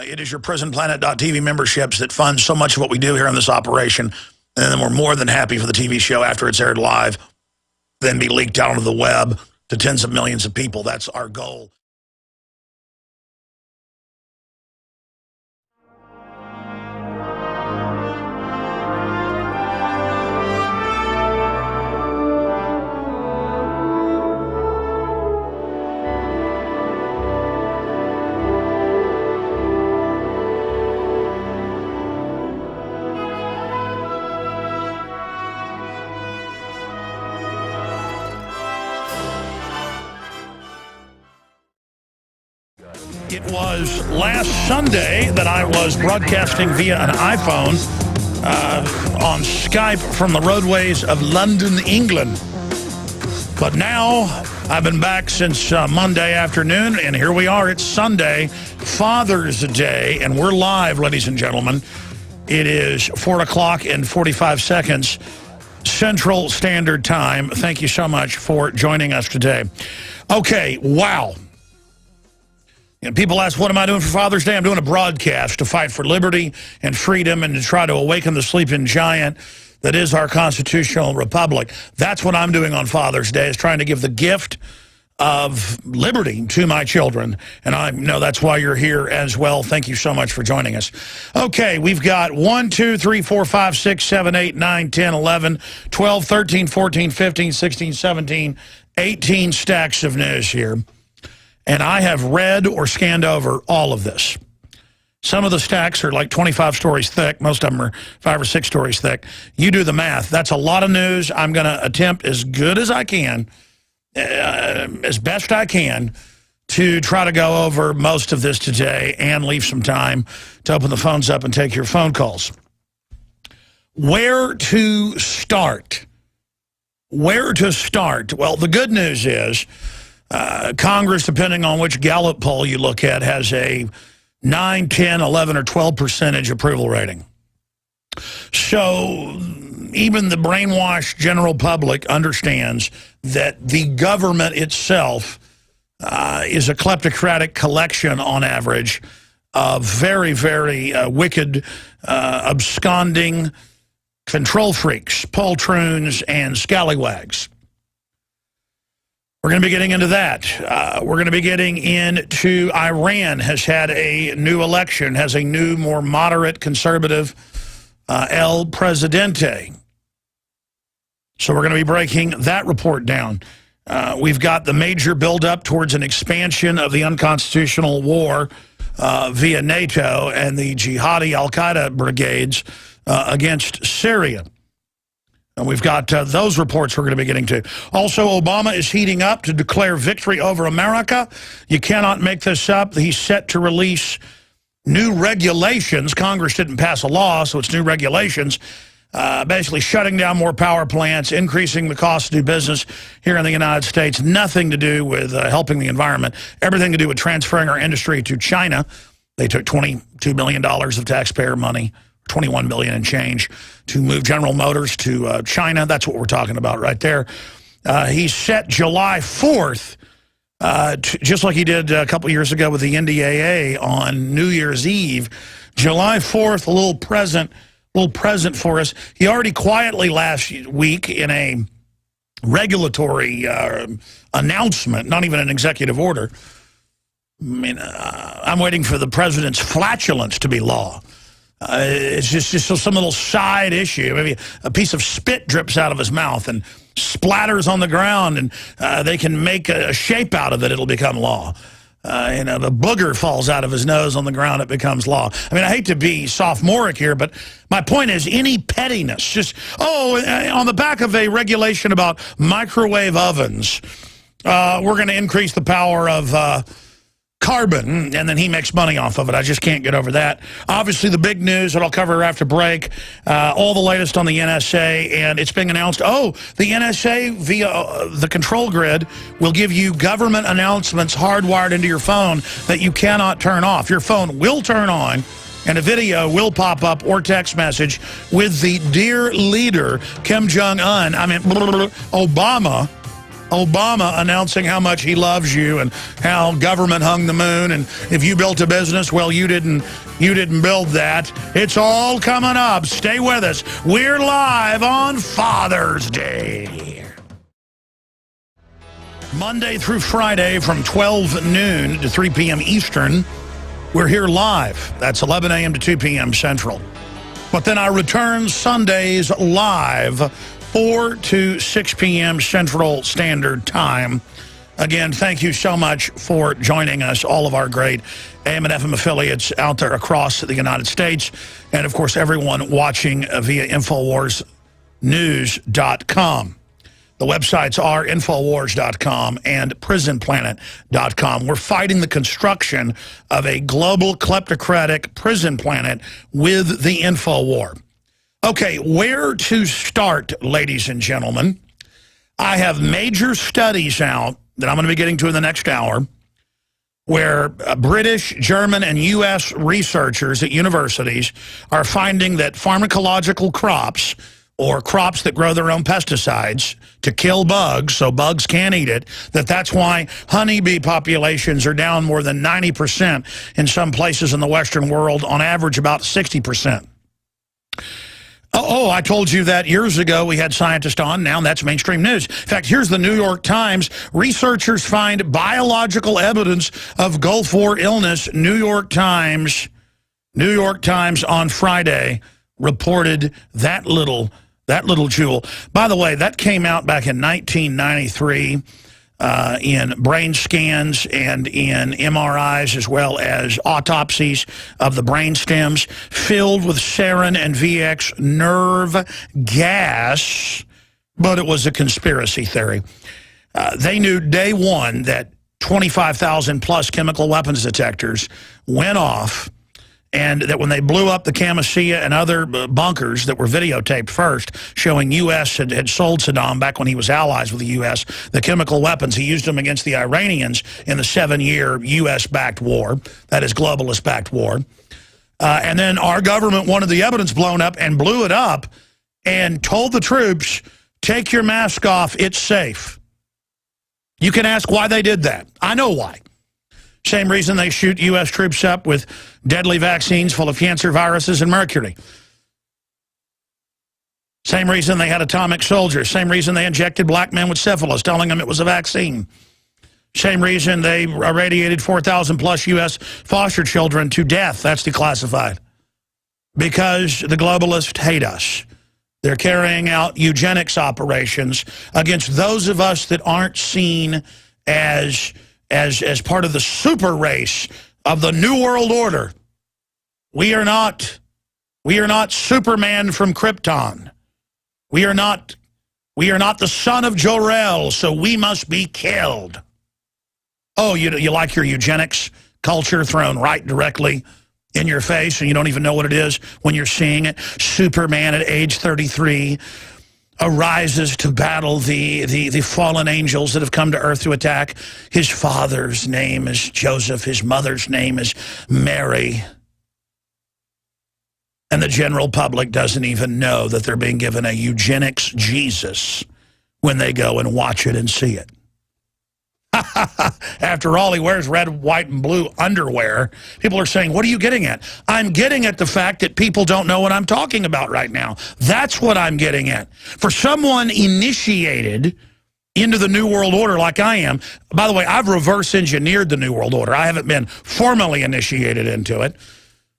It is your PrisonPlanet.tv memberships that fund so much of what we do here in this operation. And then we're more than happy for the TV show after it's aired live, then be leaked out onto the web to tens of millions of people. That's our goal. It was last Sunday that I was broadcasting via an iPhone on Skype from the roadways of London, England. But now I've been back since Monday afternoon, and here we are. It's Sunday, Father's Day, and we're live, ladies and gentlemen. It is 4 o'clock and 45 seconds Central Standard Time. Thank you so much for joining us today. Okay, wow. And people ask, what am I doing for Father's Day? I'm doing a broadcast to fight for liberty and freedom and to try to awaken the sleeping giant that is our constitutional republic. That's what I'm doing on Father's Day, is trying to give the gift of liberty to my children. And I know that's why you're here as well. Thank you so much for joining us. Okay, we've got 1, 2, 3, 4, 5, 6, 7, 8, 9, 10, 11, 12, 13, 14, 15, 16, 17, 18 stacks of news here. And I have read or scanned over all of this. Some of the stacks are like 25 stories thick. Most of them are 5 or 6 stories thick. You do the math. That's a lot of news. I'm going to attempt as good as I can, as best I can, to try to go over most of this today and leave some time to open the phones up and take your phone calls. Where to start? Where to start? Well, the good news is Congress, depending on which Gallup poll you look at, has a 9, 10, 11, or 12% approval rating. So even the brainwashed general public understands that the government itself is a kleptocratic collection, on average, of very, very wicked, absconding control freaks, poltroons, and scallywags. We're going to be getting into that. We're going to be getting into Iran has had a new election, has a new, more moderate, conservative El Presidente. So we're going to be breaking that report down. We've got the major buildup towards an expansion of the unconstitutional war via NATO and the jihadi al-Qaeda brigades against Syria. And we've got those reports we're going to be getting to. Also, Obama is heating up to declare victory over America. You cannot make this up. He's set to release new regulations. Congress didn't pass a law, so it's new regulations, basically shutting down more power plants, increasing the cost to do business here in the United States. Nothing to do with helping the environment. Everything to do with transferring our industry to China. They took $22 million of taxpayer money, $21 million and change, to move General Motors to China. That's what we're talking about right there. He's set July 4th, just like he did a couple years ago with the NDAA on New Year's Eve. July 4th, a little present for us. He already quietly last week in a regulatory announcement, not even an executive order. I mean, I'm waiting for the president's flatulence to be law. It's just some little side issue. Maybe a piece of spit drips out of his mouth and splatters on the ground, and they can make a shape out of it. It'll become law. The booger falls out of his nose on the ground, it becomes law. I mean, I hate to be sophomoric here, but my point is any pettiness, just, on the back of a regulation about microwave ovens, we're going to increase the power of carbon, and then he makes money off of it. I just can't get over that. Obviously, the big news that I'll cover after break, all the latest on the NSA, and it's being announced, the NSA via the control grid will give you government announcements hardwired into your phone that you cannot turn off. Your phone will turn on, and a video will pop up or text message with the dear leader, Kim Jong-un, Obama, Obama announcing how much he loves you and how government hung the moon, and if you built a business, well, you didn't build that. It's all coming up. Stay with us. We're live on Father's Day. Monday through Friday from 12 noon to 3 p.m. Eastern, we're here live. That's 11 a.m. to 2 p.m. Central. But then I return Sundays live, 4 to 6 p.m. Central Standard Time. Again, thank you so much for joining us, all of our great AM and FM affiliates out there across the United States, and, of course, everyone watching via InfoWarsNews.com. The websites are Infowars.com and PrisonPlanet.com. We're fighting the construction of a global kleptocratic prison planet with the InfoWar. Okay, where to start, ladies and gentlemen? I have major studies out that I'm going to be getting to in the next hour where British, German, and U.S. researchers at universities are finding that pharmacological crops, or crops that grow their own pesticides to kill bugs so bugs can't eat it, that's why honeybee populations are down more than 90% in some places in the Western world, on average about 60%. Oh, I told you that years ago we had scientists on. Now that's mainstream news. In fact, here's the New York Times. Researchers find biological evidence of Gulf War illness. New York Times on Friday reported that little jewel. By the way, that came out back in 1993 in brain scans and in MRIs, as well as autopsies of the brain stems filled with sarin and VX nerve gas, but it was a conspiracy theory. They knew day one that 25,000 plus chemical weapons detectors went off, and that when they blew up the Camisea and other bunkers that were videotaped first, showing U.S. had sold Saddam, back when he was allies with the U.S., the chemical weapons. He used them against the Iranians in the 7-year U.S.-backed war, that is, globalist-backed war. And then our government wanted the evidence blown up and blew it up and told the troops, take your mask off, it's safe. You can ask why they did that. I know why. Same reason they shoot U.S. troops up with deadly vaccines full of cancer viruses and mercury. Same reason they had atomic soldiers. Same reason they injected black men with syphilis, telling them it was a vaccine. Same reason they irradiated 4,000 plus U.S. foster children to death. That's declassified. Because the globalists hate us. They're carrying out eugenics operations against those of us that aren't seen as part of the super race of the New World Order. We are not Superman from Krypton. We are not the son of Jor-El, so we must be killed. Oh, you like your eugenics culture thrown right directly in your face, and you don't even know what it is when you're seeing it. Superman at age 33 arises to battle the fallen angels that have come to earth to attack. His father's name is Joseph. His mother's name is Mary. And the general public doesn't even know that they're being given a eugenics Jesus when they go and watch it and see it. After all, he wears red, white, and blue underwear. People are saying, what are you getting at? I'm getting at the fact that people don't know what I'm talking about right now. That's what I'm getting at. For someone initiated into the New World Order like I am, by the way, I've reverse engineered the New World Order. I haven't been formally initiated into it,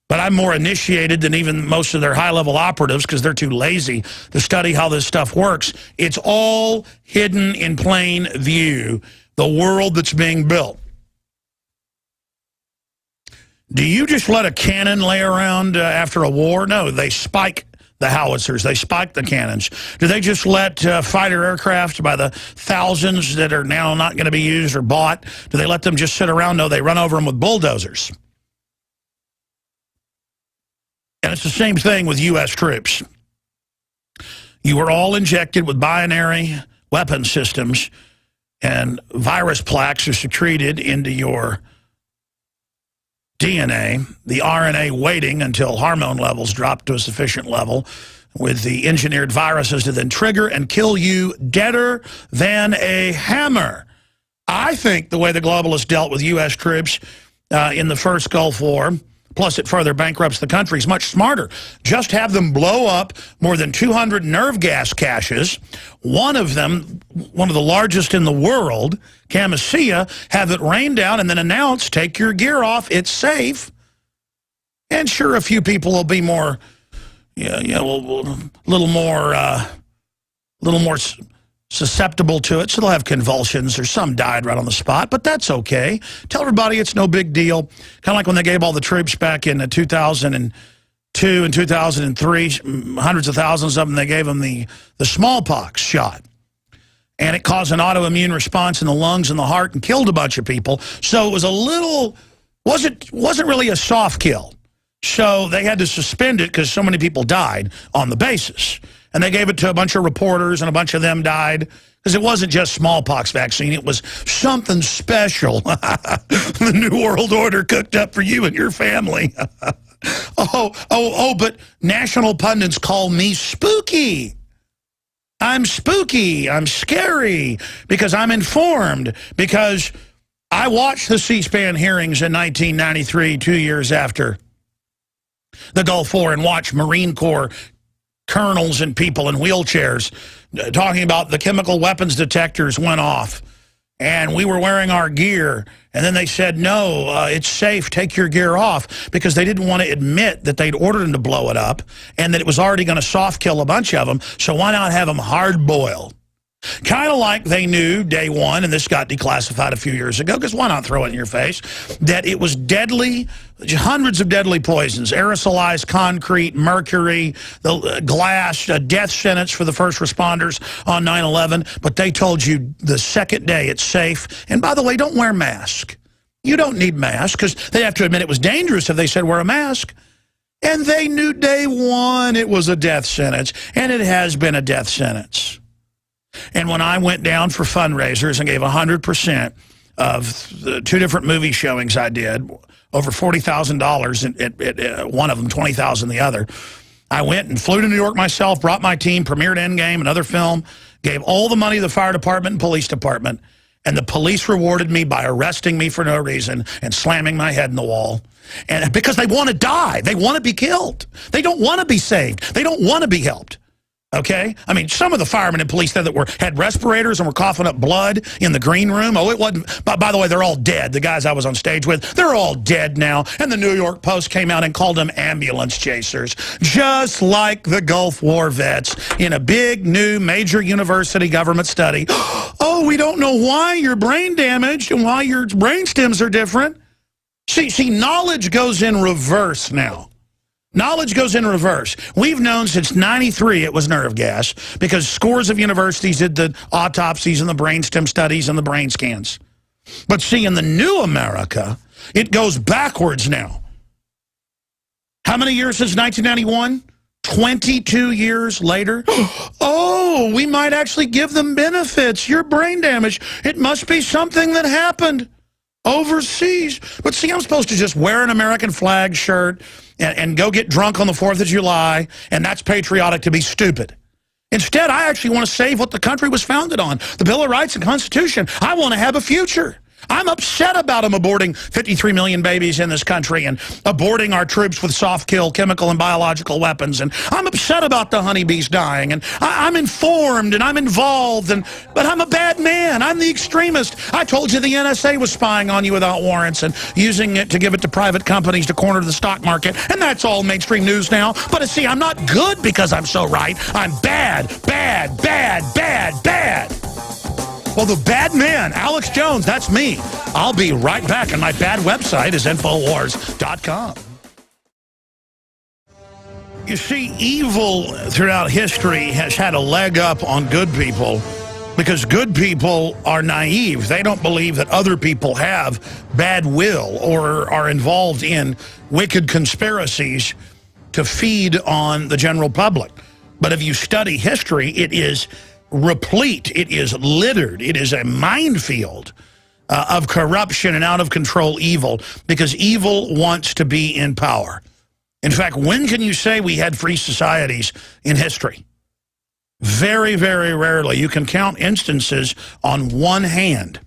but I'm more initiated than even most of their high-level operatives because they're too lazy to study how this stuff works. It's all hidden in plain view, the world that's being built. Do you just let a cannon lay around after a war? No, they spike the howitzers. They spike the cannons. Do they just let fighter aircraft by the thousands that are now not going to be used or bought, do they let them just sit around? No, they run over them with bulldozers. And it's the same thing with U.S. troops. You were all injected with binary weapon systems, and virus plaques are secreted into your DNA, the RNA waiting until hormone levels drop to a sufficient level. with the engineered viruses to then trigger and kill you deader than a hammer. I think the way the globalists dealt with U.S. troops in the first Gulf War, plus it further bankrupts the country, is much smarter. Just have them blow up more than 200 nerve gas caches, one of them, one of the largest in the world, Camisea, have it rain down and then announce, take your gear off, it's safe. And sure, a few people will be more, a little more susceptible to it, so they'll have convulsions, or some died right on the spot, but that's okay. Tell everybody it's no big deal. Kind of like when they gave all the troops back in 2002 and 2003, hundreds of thousands of them, they gave them the smallpox shot. And it caused an autoimmune response in the lungs and the heart and killed a bunch of people. So it was a little, wasn't really a soft kill. So they had to suspend it because so many people died on the basis. And they gave it to a bunch of reporters, and a bunch of them died because it wasn't just smallpox vaccine. It was something special. The New World Order cooked up for you and your family. But national pundits call me spooky. I'm spooky. I'm scary because I'm informed, because I watched the C-SPAN hearings in 1993, 2 years after the Gulf War, and watched Marine Corps colonels and people in wheelchairs talking about the chemical weapons detectors went off and we were wearing our gear, and then they said, no, it's safe, take your gear off, because they didn't want to admit that they'd ordered them to blow it up and that it was already going to soft kill a bunch of them, so why not have them hard boiled? Kind of like they knew day one, and this got declassified a few years ago, because why not throw it in your face, that it was deadly, hundreds of deadly poisons, aerosolized concrete, mercury, the glass, a death sentence for the first responders on 9/11, but they told you the second day it's safe. And by the way, don't wear a mask. You don't need masks, because they have to admit it was dangerous if they said wear a mask. And they knew day one it was a death sentence, and it has been a death sentence. And when I went down for fundraisers and gave 100% of the 2 different movie showings I did, over $40,000 at one of them, $20,000 the other, I went and flew to New York myself, brought my team, premiered Endgame, another film, gave all the money to the fire department and police department, and the police rewarded me by arresting me for no reason and slamming my head in the wall. And because they want to die. They want to be killed. They don't want to be saved. They don't want to be helped. Okay? I mean, some of the firemen and police there that had respirators and were coughing up blood in the green room. Oh, it wasn't. By the way, they're all dead. The guys I was on stage with, they're all dead now. And the New York Post came out and called them ambulance chasers, just like the Gulf War vets in a big, new, major university government study. Oh, we don't know why you're brain damaged and why your brain stems are different. See, knowledge goes in reverse now. Knowledge goes in reverse. We've known since '93 it was nerve gas, because scores of universities did the autopsies and the brainstem studies and the brain scans. But see, in the new America, it goes backwards now. How many years since 1991? 22 years later. Oh, we might actually give them benefits. You're brain damaged. It must be something that happened overseas. But see, I'm supposed to just wear an American flag shirt and go get drunk on the 4th of July, and that's patriotic to be stupid. Instead, I actually want to save what the country was founded on, the Bill of Rights and Constitution. I want to have a future. I'm upset about them aborting 53 million babies in this country and aborting our troops with soft-kill chemical and biological weapons. And I'm upset about the honeybees dying. And I'm informed and I'm involved, but I'm a bad man. I'm the extremist. I told you the NSA was spying on you without warrants and using it to give it to private companies to corner the stock market. And that's all mainstream news now. But see, I'm not good because I'm so right. I'm bad, bad, bad, bad, bad. Well, the bad man, Alex Jones, that's me. I'll be right back, and my bad website is Infowars.com. You see, evil throughout history has had a leg up on good people because good people are naive. They don't believe that other people have bad will or are involved in wicked conspiracies to feed on the general public. But if you study history, it is replete, it is littered, it is a minefield of corruption and out of control evil, because evil wants to be in power. In fact, when can you say we had free societies in history? Very, very rarely. You can count instances on one hand.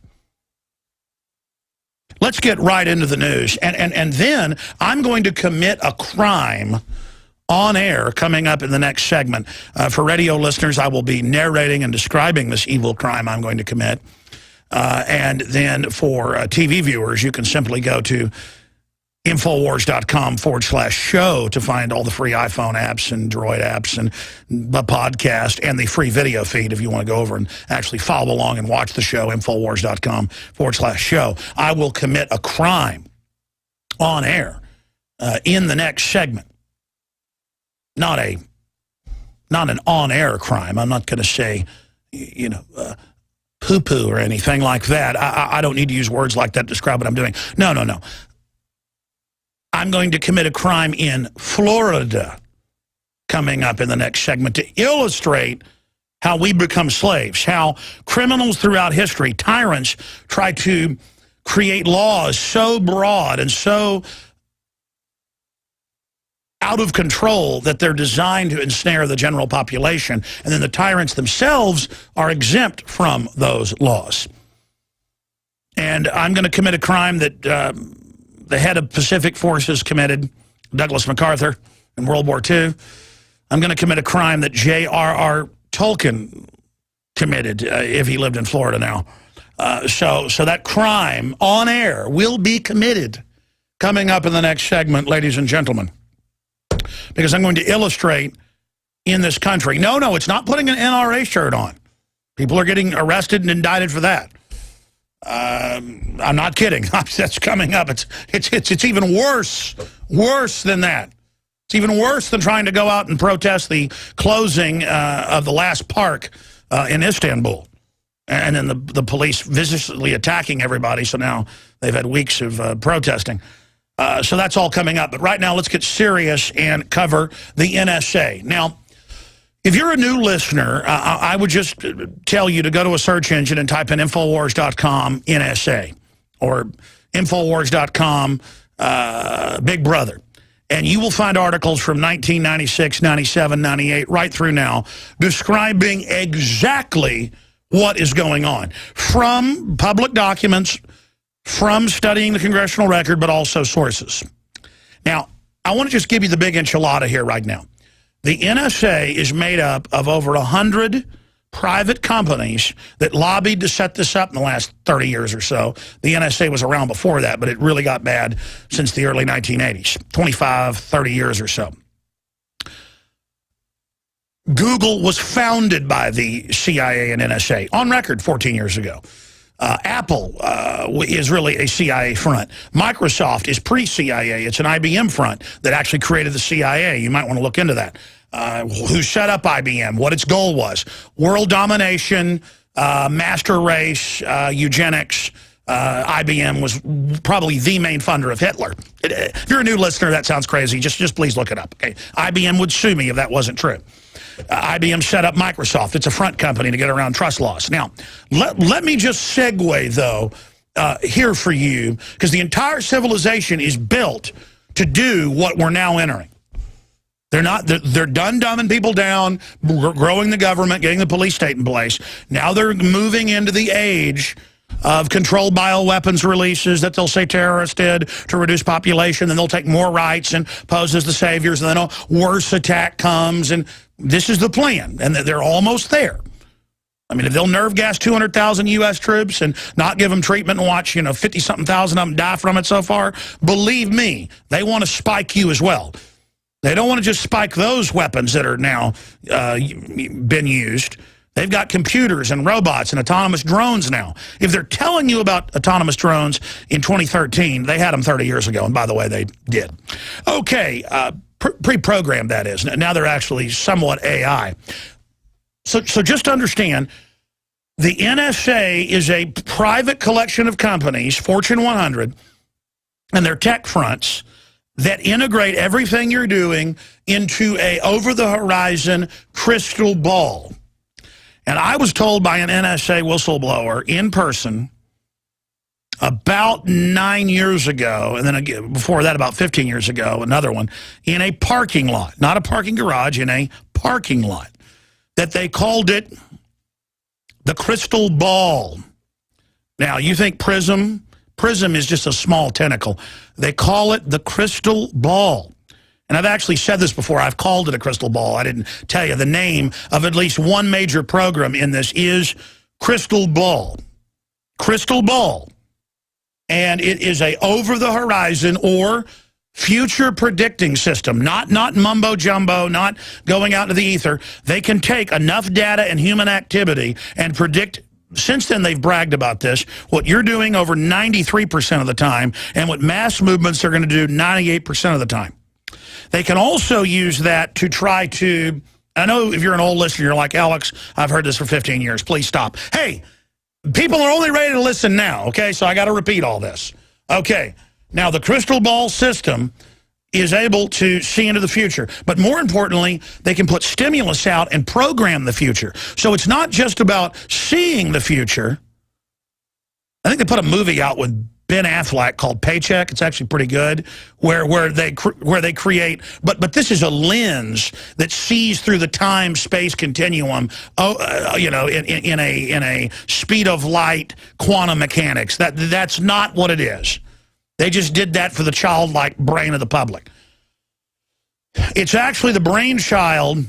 Let's get right into the news. And then I'm going to commit a crime on air coming up in the next segment. For radio listeners, I will be narrating and describing this evil crime I'm going to commit. And then for TV viewers, you can simply go to Infowars.com/show to find all the free iPhone apps and Droid apps and the podcast and the free video feed if you want to go over and actually follow along and watch the show, Infowars.com/show. I will commit a crime on in the next segment. Not an on-air crime. I'm not going to say, poo-poo or anything like that. I don't need to use words like that to describe what I'm doing. No. I'm going to commit a crime in Florida coming up in the next segment to illustrate how we become slaves, how criminals throughout history, tyrants, try to create laws so broad and so out of control that they're designed to ensnare the general population, and then the tyrants themselves are exempt from those laws. And I'm going to commit a crime that the head of Pacific Forces committed, Douglas MacArthur, in World War II. I'm going to commit a crime that J.R.R. Tolkien committed if he lived in Florida now. So that crime on air will be committed coming up in the next segment, ladies and gentlemen, because I'm going to illustrate in this country. No, it's not putting an NRA shirt on. People are getting arrested and indicted for that. I'm not kidding. That's coming up. It's even worse than that. It's even worse than trying to go out and protest the closing of the last park in Istanbul, and then the police viciously attacking everybody. So now they've had weeks of protesting. So that's all coming up. But right now, let's get serious and cover the NSA. Now, if you're a new listener, I would just tell you to go to a search engine and type in Infowars.com NSA or Infowars.com Big Brother. And you will find articles from 1996, 97, 98, right through now, describing exactly what is going on. From public documents, from studying the congressional record, but also sources. Now, I want to just give you the big enchilada here right now. The NSA is made up of over 100 private companies that lobbied to set this up in the last 30 years or so. The NSA was around before that, but it really got bad since the early 1980s, 25, 30 years or so. Google was founded by the CIA and NSA, on record 14 years ago. Apple is really a CIA front. Microsoft is pre-CIA. It's an IBM front that actually created the CIA. You might want to look into that. Who set up IBM, what its goal was. World domination, master race, eugenics. IBM was probably the main funder of Hitler. If you're a new listener, that sounds crazy. Just please look it up. Okay? IBM would sue me if that wasn't true. IBM set up Microsoft. It's a front company to get around trust laws. Now, let me just segue, though, here for you, because the entire civilization is built to do what we're now entering. They're done dumbing people down, growing the government, getting the police state in place. Now they're moving into the age of controlled bioweapons releases that they'll say terrorists did to reduce population, and they'll take more rights and pose as the saviors, and then a worse attack comes, and this is the plan, and they're almost there. I mean, if they'll nerve gas 200,000 U.S. troops and not give them treatment and watch, 50-something thousand of them die from it so far, believe me, they want to spike you as well. They don't want to just spike those weapons that are now been used. They've got computers and robots and autonomous drones now. If they're telling you about autonomous drones in 2013, they had them 30 years ago, and by the way, they did. Okay, pre-programmed, that is. Now they're actually somewhat AI. So just understand, the NSA is a private collection of companies, Fortune 100, and they're tech fronts that integrate everything you're doing into a over-the-horizon crystal ball. And I was told by an NSA whistleblower in person about 9 years ago, and then again, before that, about 15 years ago, another one, in a parking lot, not a parking garage, in a parking lot, that they called it the crystal ball. Now, you think prism? Prism is just a small tentacle. They call it the crystal ball. And I've actually said this before. I've called it a crystal ball. I didn't tell you. The name of at least one major program in this is Crystal Ball. Crystal Ball. And it is a over-the-horizon or future predicting system, not mumbo-jumbo, not going out into the ether. They can take enough data and human activity and predict. Since then, they've bragged about this, what you're doing over 93% of the time, and what mass movements are going to do 98% of the time. They can also use that to try to, I know if you're an old listener, you're like, Alex, I've heard this for 15 years. Please stop. Hey, people are only ready to listen now, okay? So I got to repeat all this. Okay, now the crystal ball system is able to see into the future. But more importantly, they can put stimulus out and program the future. So it's not just about seeing the future. I think they put a movie out with Ben Affleck called Paycheck. It's actually pretty good, where they create, but this is a lens that sees through the time-space continuum. You know, in a speed of light, quantum mechanics. That's not what it is. They just did that for the childlike brain of the public. It's actually the brainchild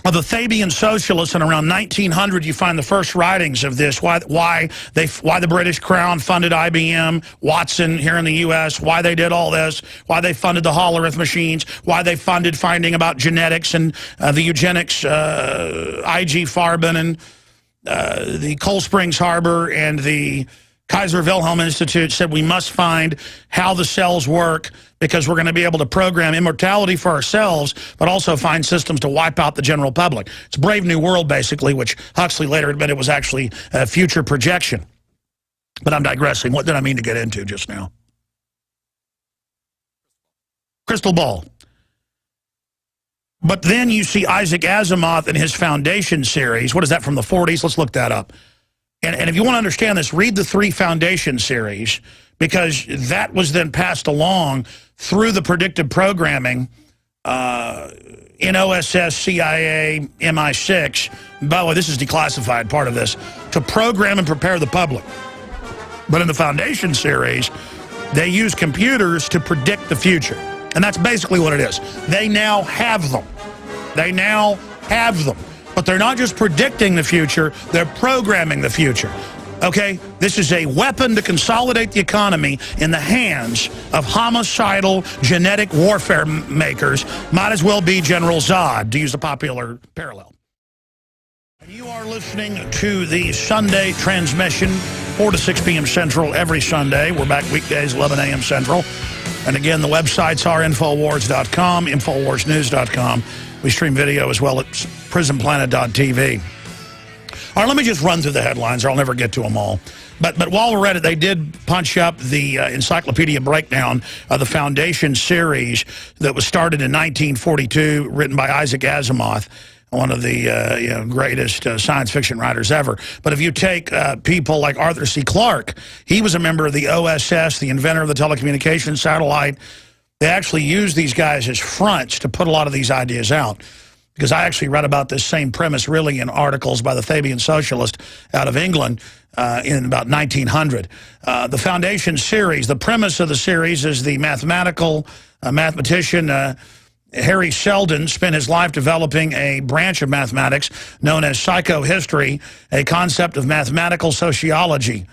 of the Fabian socialists, and around 1900 you find the first writings of this, why the British Crown funded IBM, Watson here in the U.S., why they did all this, why they funded the Hollerith machines, why they funded finding about genetics and the eugenics, I.G. Farben and the Cold Springs Harbor and the Kaiser Wilhelm Institute said we must find how the cells work because we're going to be able to program immortality for ourselves, but also find systems to wipe out the general public. It's Brave New World, basically, which Huxley later admitted was actually a future projection. But I'm digressing. What did I mean to get into just now? Crystal ball. But then you see Isaac Asimov in his Foundation series. What is that, from the 40s? Let's look that up. And if you want to understand this, read the 3 Foundation series, because that was then passed along through the predictive programming in OSS, CIA, MI6. By the way, this is declassified, part of this, to program and prepare the public. But in the Foundation series, they use computers to predict the future. And that's basically what it is. They now have them. They now have them. But they're not just predicting the future, they're programming the future. Okay? This is a weapon to consolidate the economy in the hands of homicidal genetic warfare makers. Might as well be General Zod, to use a popular parallel. You are listening to the Sunday transmission, 4 to 6 p.m. Central every Sunday. We're back weekdays, 11 a.m. Central. And again, the websites are Infowars.com, InfoWarsNews.com. We stream video as well at prismplanet.tv. All right, let me just run through the headlines, or I'll never get to them all. But while we're at it, they did punch up the encyclopedia breakdown of the Foundation series that was started in 1942, written by Isaac Asimov, one of the greatest science fiction writers ever. But if you take people like Arthur C. Clarke, he was a member of the OSS, the inventor of the telecommunications satellite. They actually used these guys as fronts to put a lot of these ideas out. Because I actually read about this same premise really in articles by the Fabian socialist out of England in about 1900. The Foundation series, the premise of the series is the mathematician Harry Seldon spent his life developing a branch of mathematics known as psychohistory, a concept of mathematical sociology.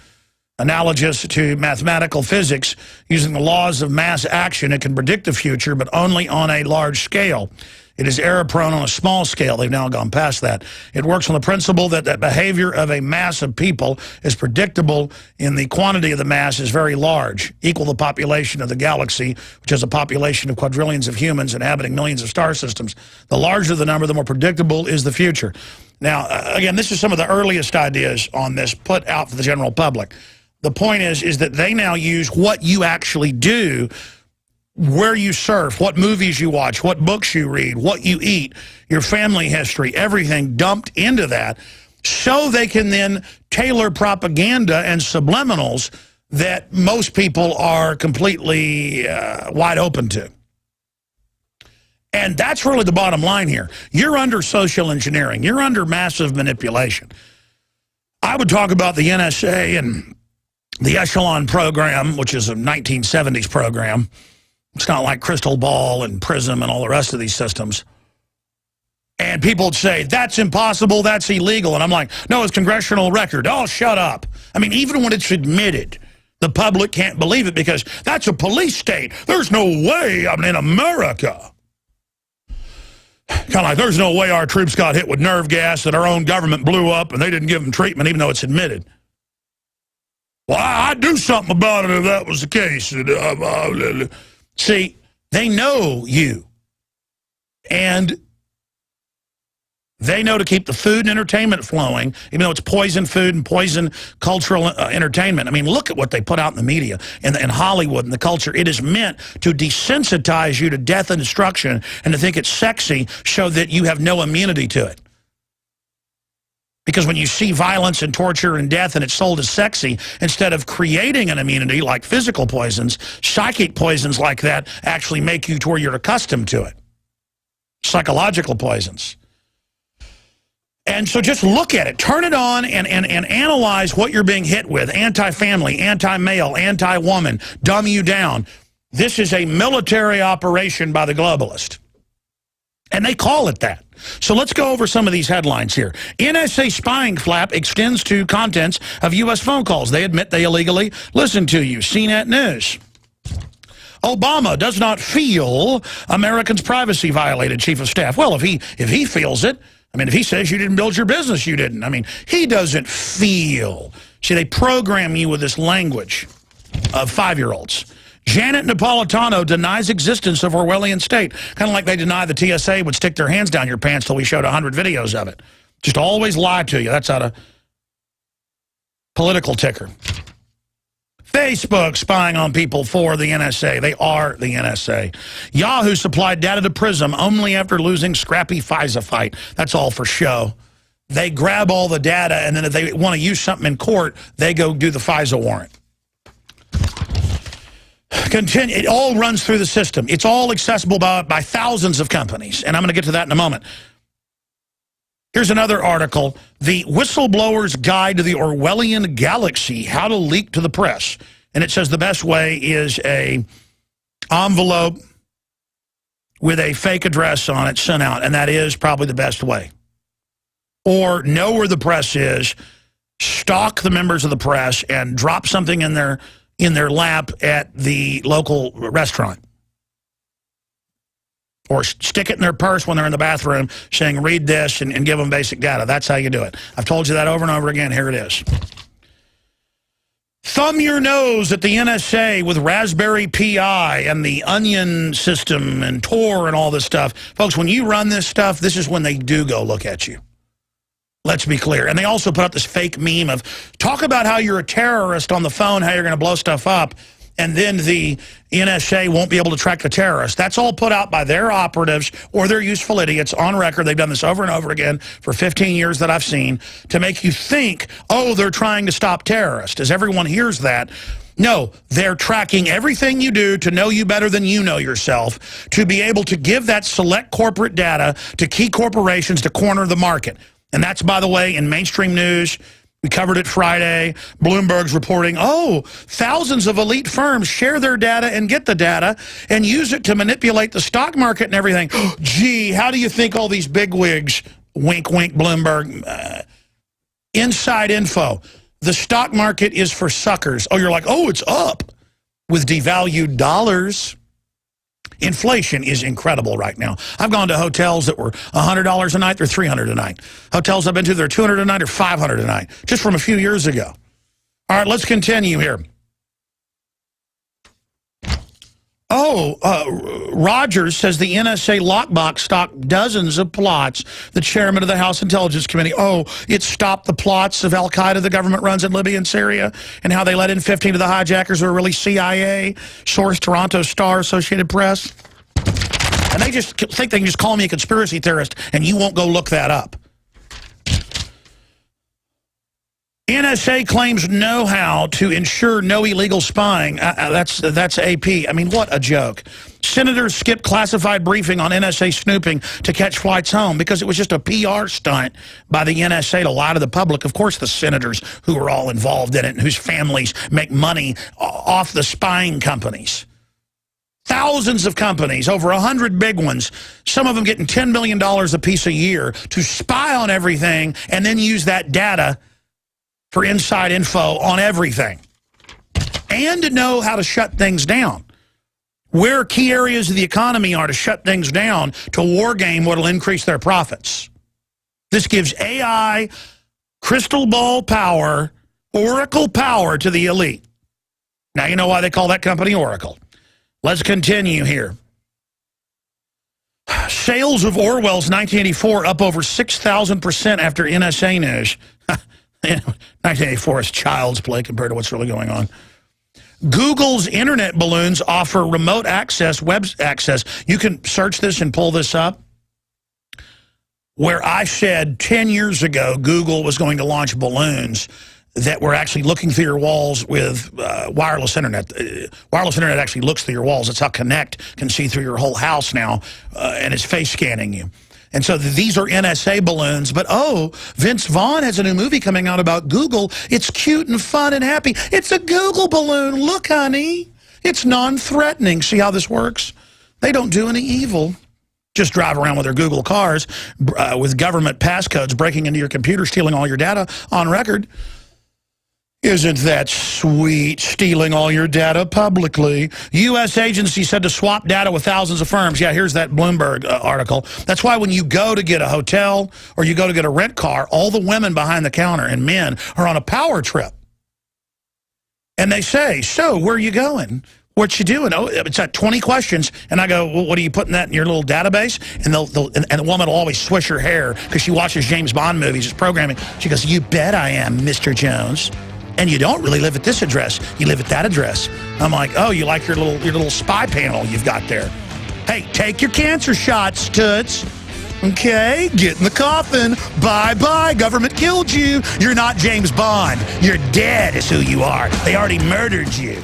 Analogous to mathematical physics, using the laws of mass action, it can predict the future, but only on a large scale. It is error-prone on a small scale. They've now gone past that. It works on the principle that the behavior of a mass of people is predictable in the quantity of the mass is very large, equal the population of the galaxy, which has a population of quadrillions of humans inhabiting millions of star systems. The larger the number, the more predictable is the future. Now, again, this is some of the earliest ideas on this put out for the general public. The point is that they now use what you actually do, where you surf, what movies you watch, what books you read, what you eat, your family history, everything dumped into that, so they can then tailor propaganda and subliminals that most people are completely wide open to. And that's really the bottom line here. You're under social engineering. You're under massive manipulation. I would talk about the NSA and the Echelon program, which is a 1970s program. It's not like Crystal Ball and Prism and all the rest of these systems. And people would say, that's impossible, that's illegal. And I'm like, no, it's congressional record. Oh, shut up. I mean, even when it's admitted, the public can't believe it because that's a police state. There's no way I'm in America. Kind of like, there's no way our troops got hit with nerve gas that our own government blew up and they didn't give them treatment even though it's admitted. Well, I'd do something about it if that was the case. See, they know you. And they know to keep the food and entertainment flowing, even though it's poison food and poison cultural entertainment. I mean, look at what they put out in the media, in Hollywood and the culture. It is meant to desensitize you to death and destruction and to think it's sexy so that you have no immunity to it. Because when you see violence and torture and death and it's sold as sexy, instead of creating an immunity like physical poisons, psychic poisons like that actually make you to where you're accustomed to it. Psychological poisons. And so just look at it. Turn it on and analyze what you're being hit with. Anti-family, anti-male, anti-woman, dumb you down. This is a military operation by the globalist. And they call it that. So let's go over some of these headlines here. NSA spying flap extends to contents of U.S. phone calls. They admit they illegally listen to you. CNET News. Obama does not feel Americans' privacy violated, Chief of Staff. Well, if he feels it, I mean, if he says you didn't build your business, you didn't. I mean, he doesn't feel. See, they program you with this language of 5-year-olds. Janet Napolitano denies existence of Orwellian state. Kind of like they deny the TSA would stick their hands down your pants till we showed 100 videos of it. Just always lie to you. That's out of political ticker. Facebook spying on people for the NSA. They are the NSA. Yahoo supplied data to Prism only after losing scrappy FISA fight. That's all for show. They grab all the data, and then if they want to use something in court, they go do the FISA warrant. Continue. It all runs through the system. It's all accessible by thousands of companies, and I'm going to get to that in a moment. Here's another article, The Whistleblower's Guide to the Orwellian Galaxy, How to Leak to the Press. And it says the best way is a envelope with a fake address on it sent out, and that is probably the best way. Or know where the press is, stalk the members of the press, and drop something in their lap at the local restaurant. Or stick it in their purse when they're in the bathroom saying, read this, and give them basic data. That's how you do it. I've told you that over and over again. Here it is. Thumb your nose at the NSA with Raspberry Pi and the Onion system and Tor and all this stuff. Folks, when you run this stuff, this is when they do go look at you. Let's be clear. And they also put up this fake meme of, talk about how you're a terrorist on the phone, how you're going to blow stuff up, and then the NSA won't be able to track the terrorists. That's all put out by their operatives or their useful idiots on record. They've done this over and over again for 15 years that I've seen to make you think, oh, they're trying to stop terrorists. As everyone hears that, no, they're tracking everything you do to know you better than you know yourself, to be able to give that select corporate data to key corporations to corner the market. And that's, by the way, in mainstream news. We covered it Friday. Bloomberg's reporting, oh, thousands of elite firms share their data and get the data and use it to manipulate the stock market and everything. Gee, how do you think all these bigwigs, wink, wink, Bloomberg, inside info, the stock market is for suckers. Oh, you're like, oh, it's up with devalued dollars. Inflation is incredible right now. I've gone to hotels that were $100 a night, they're $300 a night. Hotels I've been to, they're $200 a night or $500 a night, just from a few years ago. All right, let's continue here. Rogers says the NSA lockbox stopped dozens of plots. The chairman of the House Intelligence Committee, it stopped the plots of Al-Qaeda the government runs in Libya and Syria, and how they let in 15 of the hijackers who are really CIA, source Toronto Star, Associated Press. And they just think they can just call me a conspiracy theorist, and you won't go look that up. NSA claims know-how to ensure no illegal spying. That's AP. I mean, what a joke. Senators skipped classified briefing on NSA snooping to catch flights home because it was just a PR stunt by the NSA to lie to the public. Of course, the senators who are all involved in it and whose families make money off the spying companies. Thousands of companies, over 100 big ones, some of them getting $10 million a piece a year to spy on everything and then use that data for inside info on everything. And to know how to shut things down. Where key areas of the economy are to shut things down to war game what will increase their profits. This gives AI crystal ball power, Oracle power to the elite. Now you know why they call that company Oracle. Let's continue here. Sales of Orwell's 1984 up over 6,000% after NSA news. 1984 is child's play compared to what's really going on. Google's internet balloons offer remote access, web access. You can search this and pull this up. Where I said 10 years ago Google was going to launch balloons that were actually looking through your walls with wireless internet. Wireless internet actually looks through your walls. That's how Kinect can see through your whole house now, and it's face scanning you. And so these are NSA balloons. But, oh, Vince Vaughn has a new movie coming out about Google. It's cute and fun and happy. It's a Google balloon. Look, honey. It's non-threatening. See how this works? They don't do any evil. Just drive around with their Google cars with government passcodes breaking into your computer, stealing all your data on record. Isn't that sweet, stealing all your data publicly? U.S. agency said to swap data with thousands of firms. Yeah, here's that Bloomberg article. That's why when you go to get a hotel or you go to get a rent car, all the women behind the counter and men are on a power trip. And they say, so where are you going? What you doing? Oh, it's at 20 questions. And I go, well, what are you putting that in your little database? And and the woman will always swish her hair because she watches James Bond movies, it's programming. She goes, you bet I am, Mr. Jones. And you don't really live at this address. You live at that address. I'm like, oh, you like your little spy panel you've got there. Hey, take your cancer shots, toots. Okay, get in the coffin. Bye-bye, government killed you. You're not James Bond. You're dead is who you are. They already murdered you.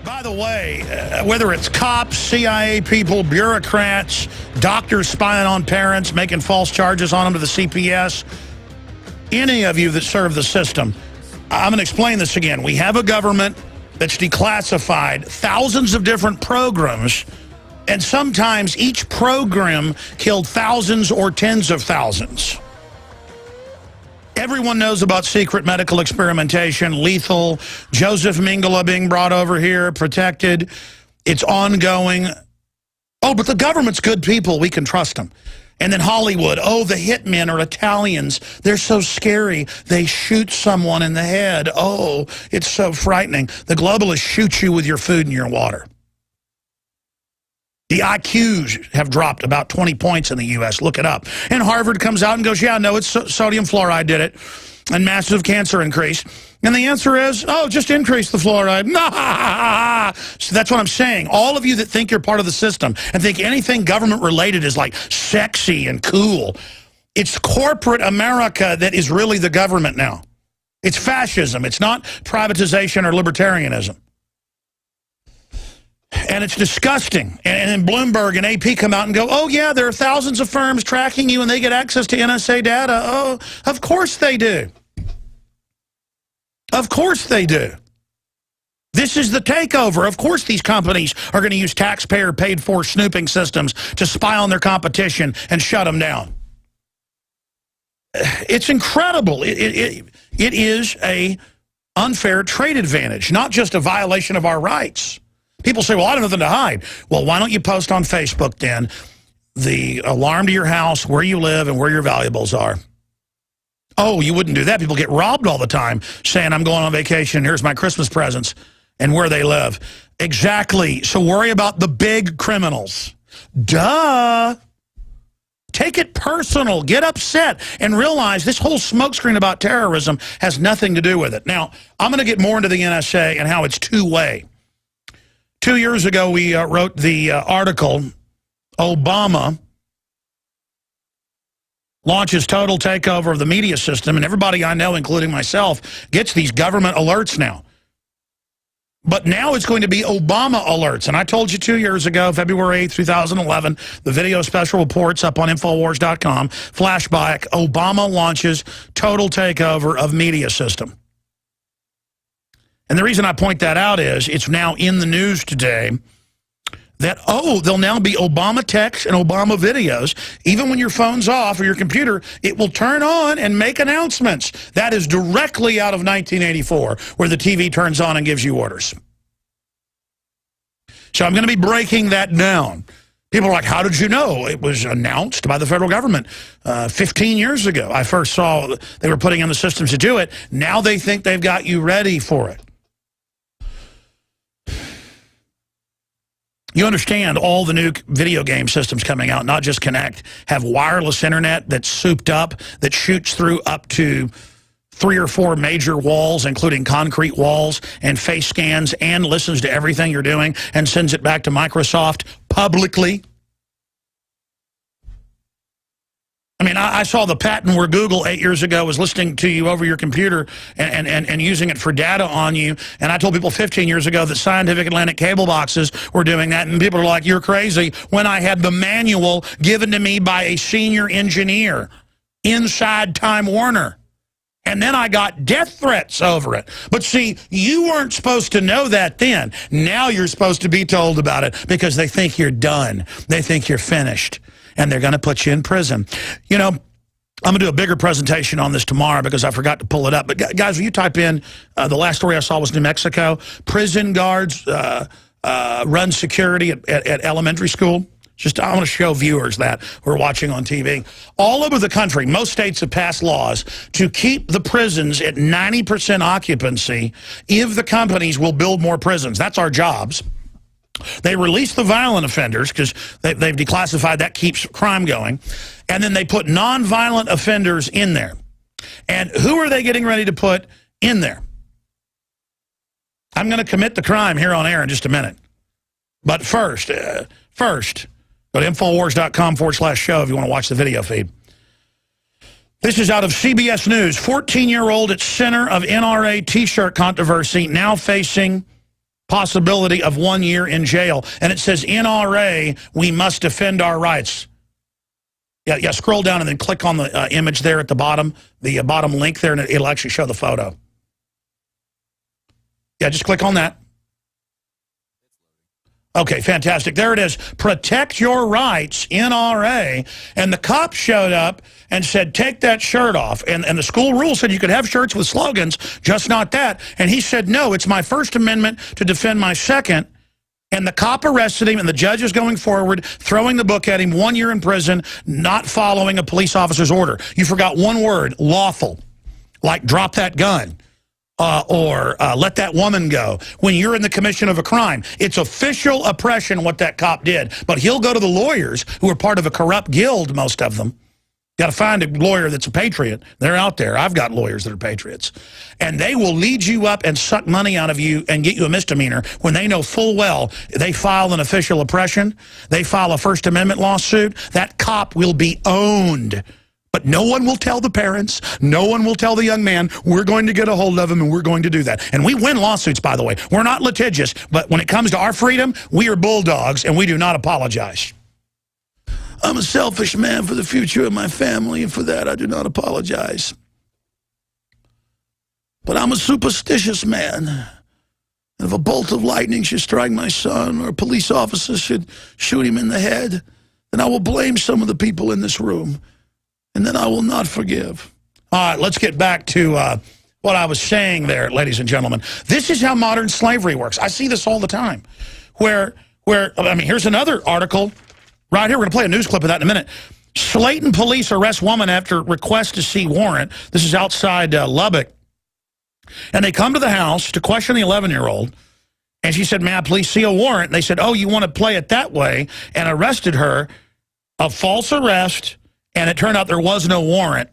By the way, whether it's cops, CIA people, bureaucrats, doctors spying on parents, making false charges on them to the CPS, any of you that serve the system, I'm going to explain this again. We have a government that's declassified thousands of different programs, and sometimes each program killed thousands or tens of thousands. Everyone knows about secret medical experimentation, lethal, Joseph Mengele being brought over here, protected. It's ongoing. Oh, but the government's good people. We can trust them. And then Hollywood, oh, the hitmen are Italians. They're so scary. They shoot someone in the head. Oh, it's so frightening. The globalists shoot you with your food and your water. The IQs have dropped about 20 points in the U.S. Look it up. And Harvard comes out and goes, yeah, no, it's sodium fluoride did it. And massive cancer increase. And the answer is, oh, just increase the fluoride. So that's what I'm saying. All of you that think you're part of the system and think anything government-related is like sexy and cool, it's corporate America that is really the government now. It's fascism. It's not privatization or libertarianism. And it's disgusting. And then Bloomberg and AP come out and go, oh, yeah, there are thousands of firms tracking you and they get access to NSA data. Oh, of course they do. Of course they do. This is the takeover. Of course these companies are going to use taxpayer-paid-for snooping systems to spy on their competition and shut them down. It's incredible. It is a unfair trade advantage, not just a violation of our rights. People say, well, I don't have nothing to hide. Well, why don't you post on Facebook then the alarm to your house, where you live, and where your valuables are? Oh, you wouldn't do that. People get robbed all the time saying, I'm going on vacation, here's my Christmas presents, and where they live. Exactly. So worry about the big criminals. Duh. Take it personal. Get upset and realize this whole smokescreen about terrorism has nothing to do with it. Now, I'm going to get more into the NSA and how it's two-way. 2 years ago, we wrote the article, Obama launches total takeover of the media system, and everybody I know, including myself, gets these government alerts now. But now it's going to be Obama alerts. And I told you 2 years ago, February 8th, 2011, the video special reports up on Infowars.com, flashback, Obama launches total takeover of media system. And the reason I point that out is it's now in the news today that, oh, there'll now be Obama texts and Obama videos. Even when your phone's off or your computer, it will turn on and make announcements. That is directly out of 1984, where the TV turns on and gives you orders. So I'm going to be breaking that down. People are like, how did you know? It was announced by the federal government 15 years ago. I first saw they were putting in the systems to do it. Now they think they've got you ready for it. You understand all the new video game systems coming out, not just Kinect, have wireless internet that's souped up, that shoots through up to 3 or 4 major walls, including concrete walls and face scans, and listens to everything you're doing and sends it back to Microsoft publicly. I mean, I saw the patent where Google 8 years ago was listening to you over your computer and using it for data on you. And I told people 15 years ago that Scientific Atlantic cable boxes were doing that. And people are like, you're crazy, when I had the manual given to me by a senior engineer inside Time Warner. And then I got death threats over it. But see, you weren't supposed to know that then. Now you're supposed to be told about it because they think you're done. They think you're finished. And they're going to put you in prison. You know, I'm going to do a bigger presentation on this tomorrow because I forgot to pull it up. But guys, when you type in, the last story I saw was New Mexico. Prison guards run security at elementary school. Just, I want to show viewers that who are watching on TV. All over the country, most states have passed laws to keep the prisons at 90% occupancy if the companies will build more prisons. That's our jobs. They release the violent offenders because they've declassified, that keeps crime going. And then they put nonviolent offenders in there. And who are they getting ready to put in there? I'm going to commit the crime here on air in just a minute. But first, go to Infowars.com/show if you want to watch the video feed. This is out of CBS News. 14-year-old at center of NRA T-shirt controversy, now facing possibility of 1 year in jail. And it says, NRA, we must defend our rights. Yeah, scroll down and then click on the image there at the bottom link there, and it'll actually show the photo. Yeah, just click on that. Okay, fantastic. There it is. Protect your rights, NRA. And the cop showed up and said, take that shirt off. And the school rule said you could have shirts with slogans, just not that. And he said, no, it's my First Amendment to defend my second. And the cop arrested him, and the judge is going forward, throwing the book at him, 1 year in prison, not following a police officer's order. You forgot one word, lawful, like drop that gun. Or let that woman go. When you're in the commission of a crime, it's official oppression what that cop did. But he'll go to the lawyers who are part of a corrupt guild, most of them. Got to find a lawyer that's a patriot. They're out there. I've got lawyers that are patriots. And they will lead you up and suck money out of you and get you a misdemeanor when they know full well they file an official oppression, they file a First Amendment lawsuit, that cop will be owned. But no one will tell the parents, no one will tell the young man, we're going to get a hold of him and we're going to do that. And we win lawsuits, by the way. We're not litigious, but when it comes to our freedom, we are bulldogs and we do not apologize. I'm a selfish man for the future of my family, and for that I do not apologize. But I'm a superstitious man. And if a bolt of lightning should strike my son, or a police officer should shoot him in the head, then I will blame some of the people in this room. And then I will not forgive. All right, let's get back to what I was saying there, ladies and gentlemen. This is how modern slavery works. I see this all the time. Where I mean, here's another article right here. We're going to play a news clip of that in a minute. Slayton police arrest woman after request to see warrant. This is outside Lubbock. And they come to the house to question the 11-year-old. And she said, may I please see a warrant? And they said, oh, you want to play it that way? And arrested her. A false arrest. And it turned out there was no warrant.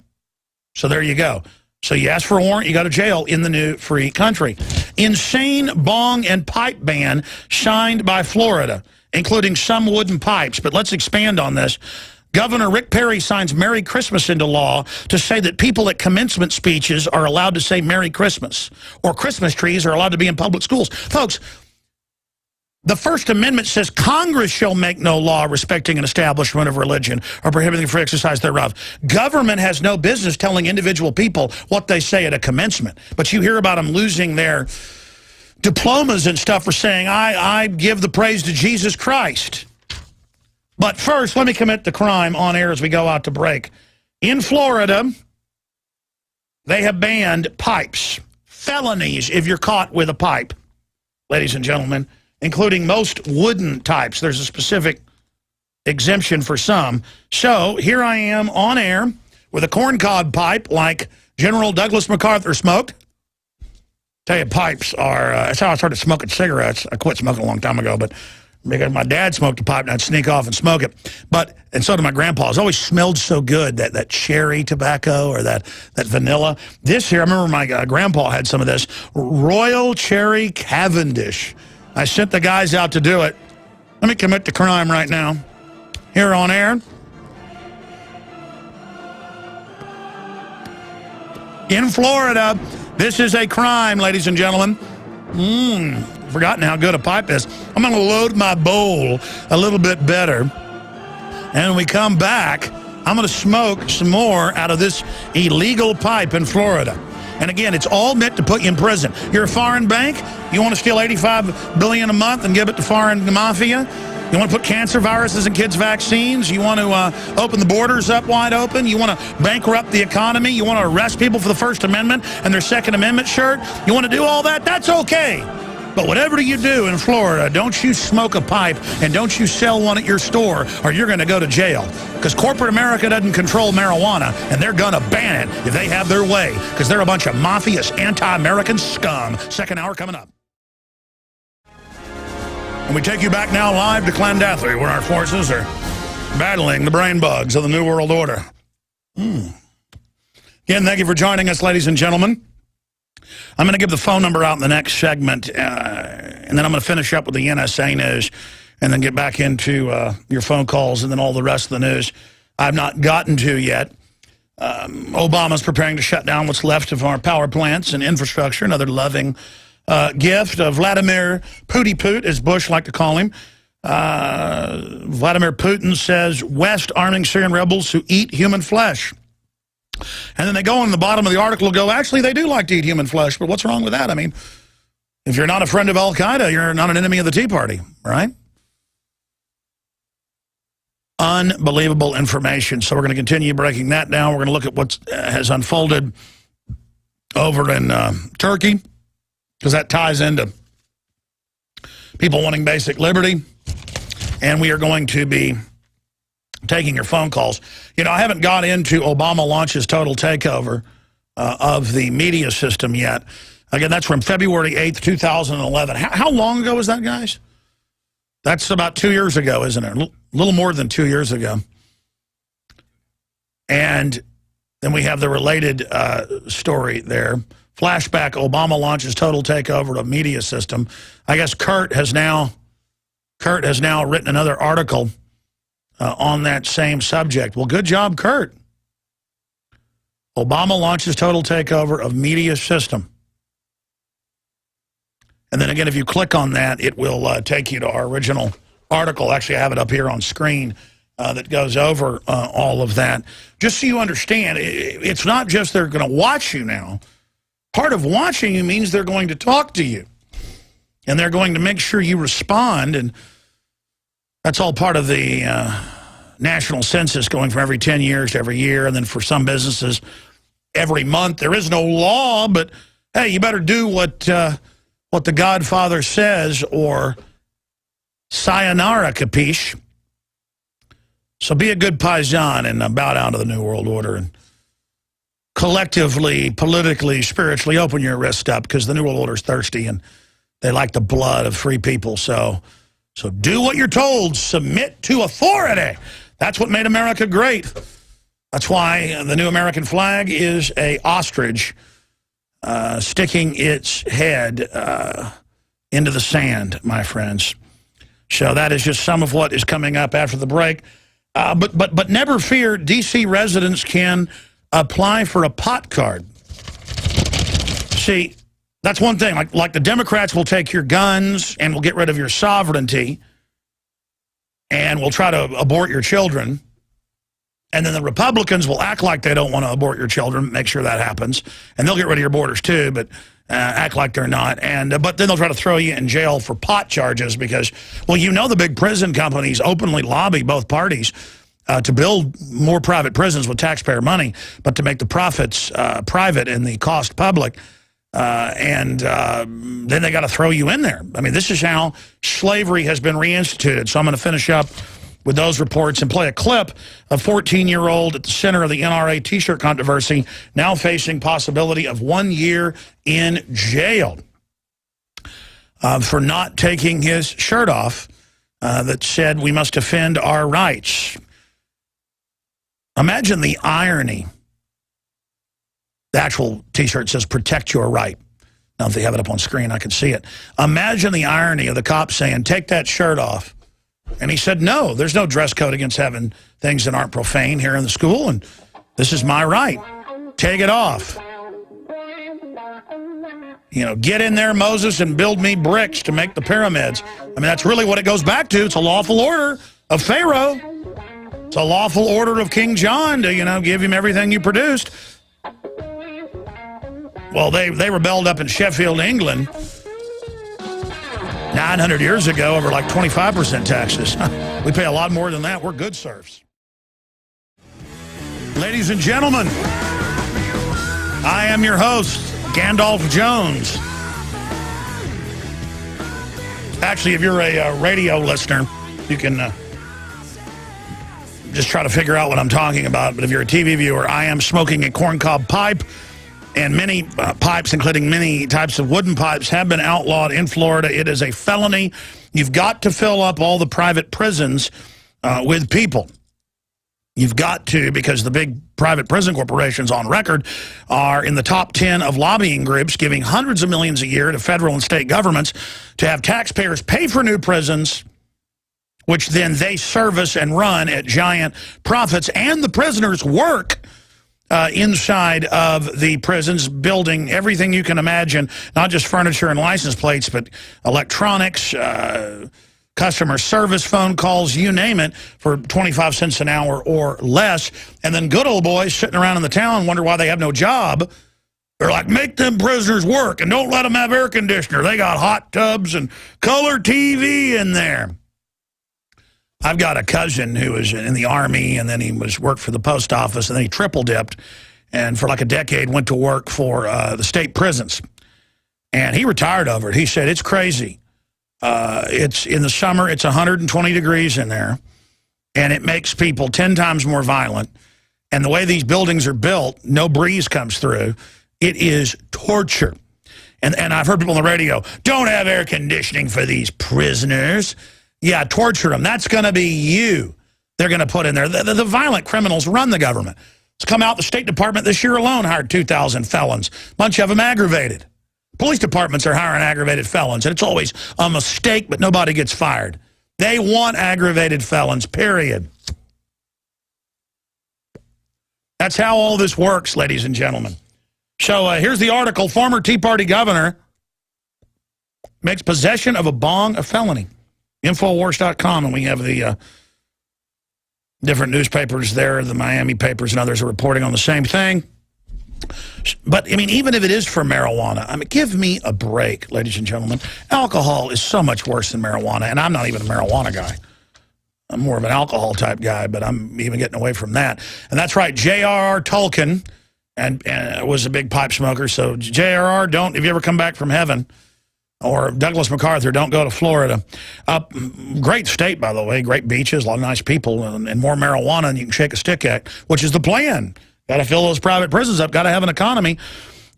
So there you go. So you ask for a warrant, you go to jail in the new free country. Insane bong and pipe ban signed by Florida, including some wooden pipes. But let's expand on this. Governor Rick Perry signs Merry Christmas into law to say that people at commencement speeches are allowed to say Merry Christmas, or Christmas trees are allowed to be in public schools. Folks, the First Amendment says Congress shall make no law respecting an establishment of religion or prohibiting free exercise thereof. Government has no business telling individual people what they say at a commencement. But you hear about them losing their diplomas and stuff for saying, I give the praise to Jesus Christ. But first, let me commit the crime on air as we go out to break. In Florida, they have banned pipes. Felonies if you're caught with a pipe, ladies and gentlemen, including most wooden types. There's a specific exemption for some. So here I am on air with a corncob pipe like General Douglas MacArthur smoked. Tell you, pipes are, that's how I started smoking cigarettes. I quit smoking a long time ago, but because my dad smoked a pipe and I'd sneak off and smoke it. And so did my grandpa. It always smelled so good, that cherry tobacco or that vanilla. This here, I remember my grandpa had some of this, Royal Cherry Cavendish. I sent the guys out to do it. Let me commit the crime right now. Here on air. In Florida, this is a crime, ladies and gentlemen. Forgotten how good a pipe is. I'm going to load my bowl a little bit better. And when we come back, I'm going to smoke some more out of this illegal pipe in Florida. And again, it's all meant to put you in prison. You're a foreign bank. You want to steal $85 billion a month and give it to foreign mafia. You want to put cancer viruses in kids' vaccines. You want to open the borders up wide open. You want to bankrupt the economy. You want to arrest people for the First Amendment and their Second Amendment shirt. You want to do all that? That's okay. But whatever you do in Florida, don't you smoke a pipe and don't you sell one at your store or you're going to go to jail. Because corporate America doesn't control marijuana and they're going to ban it if they have their way. Because they're a bunch of mafious, anti-American scum. Second hour coming up. And we take you back now live to Clondathley, where our forces are battling the brain bugs of the New World Order. Again, thank you for joining us, ladies and gentlemen. I'm going to give the phone number out in the next segment, and then I'm going to finish up with the NSA news and then get back into your phone calls and then all the rest of the news I've not gotten to yet. Obama's preparing to shut down what's left of our power plants and infrastructure, another loving gift of Vladimir Pooty-Poot, as Bush liked to call him. Vladimir Putin says, West arming Syrian rebels who eat human flesh. And then they go on the bottom of the article, go, actually, they do like to eat human flesh, but what's wrong with that? I mean, if you're not a friend of Al-Qaeda, you're not an enemy of the Tea Party, right? Unbelievable information. So we're going to continue breaking that down. We're going to look at what has unfolded over in Turkey, because that ties into people wanting basic liberty. And we are going to be taking your phone calls. You know, I haven't got into Obama launches total takeover of the media system yet. Again, that's from February 8th, 2011. How long ago was that, guys? That's about 2 years ago, isn't it? A little more than 2 years ago. And then we have the related story there. Flashback, Obama launches total takeover of media system. I guess Kurt has now written another article on that same subject. Well, good job, Kurt. Obama launches total takeover of media system. And then again, if you click on that, it will take you to our original article. Actually, I have it up here on screen that goes over all of that. Just so you understand, it's not just they're going to watch you now. Part of watching you means they're going to talk to you. And they're going to make sure you respond. And that's all part of the national census going from every 10 years to every year. And then for some businesses, every month. There is no law, but, hey, you better do what the Godfather says, or sayonara, capiche. So be a good paisan and bow down to the New World Order and collectively, politically, spiritually open your wrist up, because the New World Order is thirsty and they like the blood of free people. So do what you're told. Submit to authority. That's what made America great. That's why the new American flag is a ostrich sticking its head into the sand, my friends. So that is just some of what is coming up after the break. But never fear, D.C. residents can apply for a pot card. See, that's one thing. Like the Democrats will take your guns and will get rid of your sovereignty and will try to abort your children. And then the Republicans will act like they don't want to abort your children, make sure that happens. And they'll get rid of your borders too, but act like they're not. And but then they'll try to throw you in jail for pot charges because, well, you know the big prison companies openly lobby both parties to build more private prisons with taxpayer money, but to make the profits private and the cost public. Then they got to throw you in there. I mean, this is how slavery has been reinstituted. So I'm going to finish up with those reports and play a clip of 14-year-old at the center of the NRA T-shirt controversy, now facing possibility of 1 year in jail for not taking his shirt off that said we must defend our rights. Imagine the irony. The actual T-shirt says protect your right. Now, if they have it up on screen, I can see it. Imagine the irony of the cop saying, take that shirt off. And he said, no, there's no dress code against having things that aren't profane here in the school, and this is my right. Take it off. You know, get in there, Moses, and build me bricks to make the pyramids. I mean, that's really what it goes back to. It's a lawful order of Pharaoh. It's a lawful order of King John to, you know, give him everything you produced. Well, they rebelled up in Sheffield, England, 900 years ago over like 25% taxes. We pay a lot more than that. We're good serfs. Ladies and gentlemen, I am your host, Gandalf Jones. Actually, if you're a radio listener, you can just try to figure out what I'm talking about. But if you're a TV viewer, I am smoking a corncob pipe. And many pipes, including many types of wooden pipes, have been outlawed in Florida. It is a felony. You've got to fill up all the private prisons with people. You've got to, because the big private prison corporations on record are in the top 10 of lobbying groups, giving hundreds of millions a year to federal and state governments to have taxpayers pay for new prisons, which then they service and run at giant profits, and the prisoners work inside of the prisons, building everything you can imagine, not just furniture and license plates, but electronics, customer service, phone calls, you name it, for 25 cents an hour or less. And then good old boys sitting around in the town wonder why they have no job. They're like, make them prisoners work and don't let them have air conditioner. They got hot tubs and color TV in there. I've got a cousin who was in the Army, and then he worked for the post office, and then he triple dipped, and for like a decade went to work for the state prisons. And he retired over it. He said, it's crazy. It's in the summer, it's 120 degrees in there, and it makes people 10 times more violent. And the way these buildings are built, no breeze comes through. It is torture. And I've heard people on the radio, don't have air conditioning for these prisoners. Yeah, torture them. That's going to be you. They're going to put in there. The violent criminals run the government. It's come out, the State Department this year alone hired 2,000 felons. A bunch of them aggravated. Police departments are hiring aggravated felons, and it's always a mistake, but nobody gets fired. They want aggravated felons, period. That's how all this works, ladies and gentlemen. So here's the article. Former Tea Party governor makes possession of a bong a felony. Infowars.com, and we have the different newspapers there, the Miami papers and others are reporting on the same thing. But, I mean, even if it is for marijuana, I mean, give me a break, ladies and gentlemen. Alcohol is so much worse than marijuana, and I'm not even a marijuana guy. I'm more of an alcohol type guy, but I'm even getting away from that. And that's right, J.R.R. Tolkien and was a big pipe smoker, so J.R.R., if you ever come back from heaven, or Douglas MacArthur, don't go to Florida. Great state, by the way, great beaches, a lot of nice people, and more marijuana than you can shake a stick at, which is the plan. Got to fill those private prisons up, got to have an economy.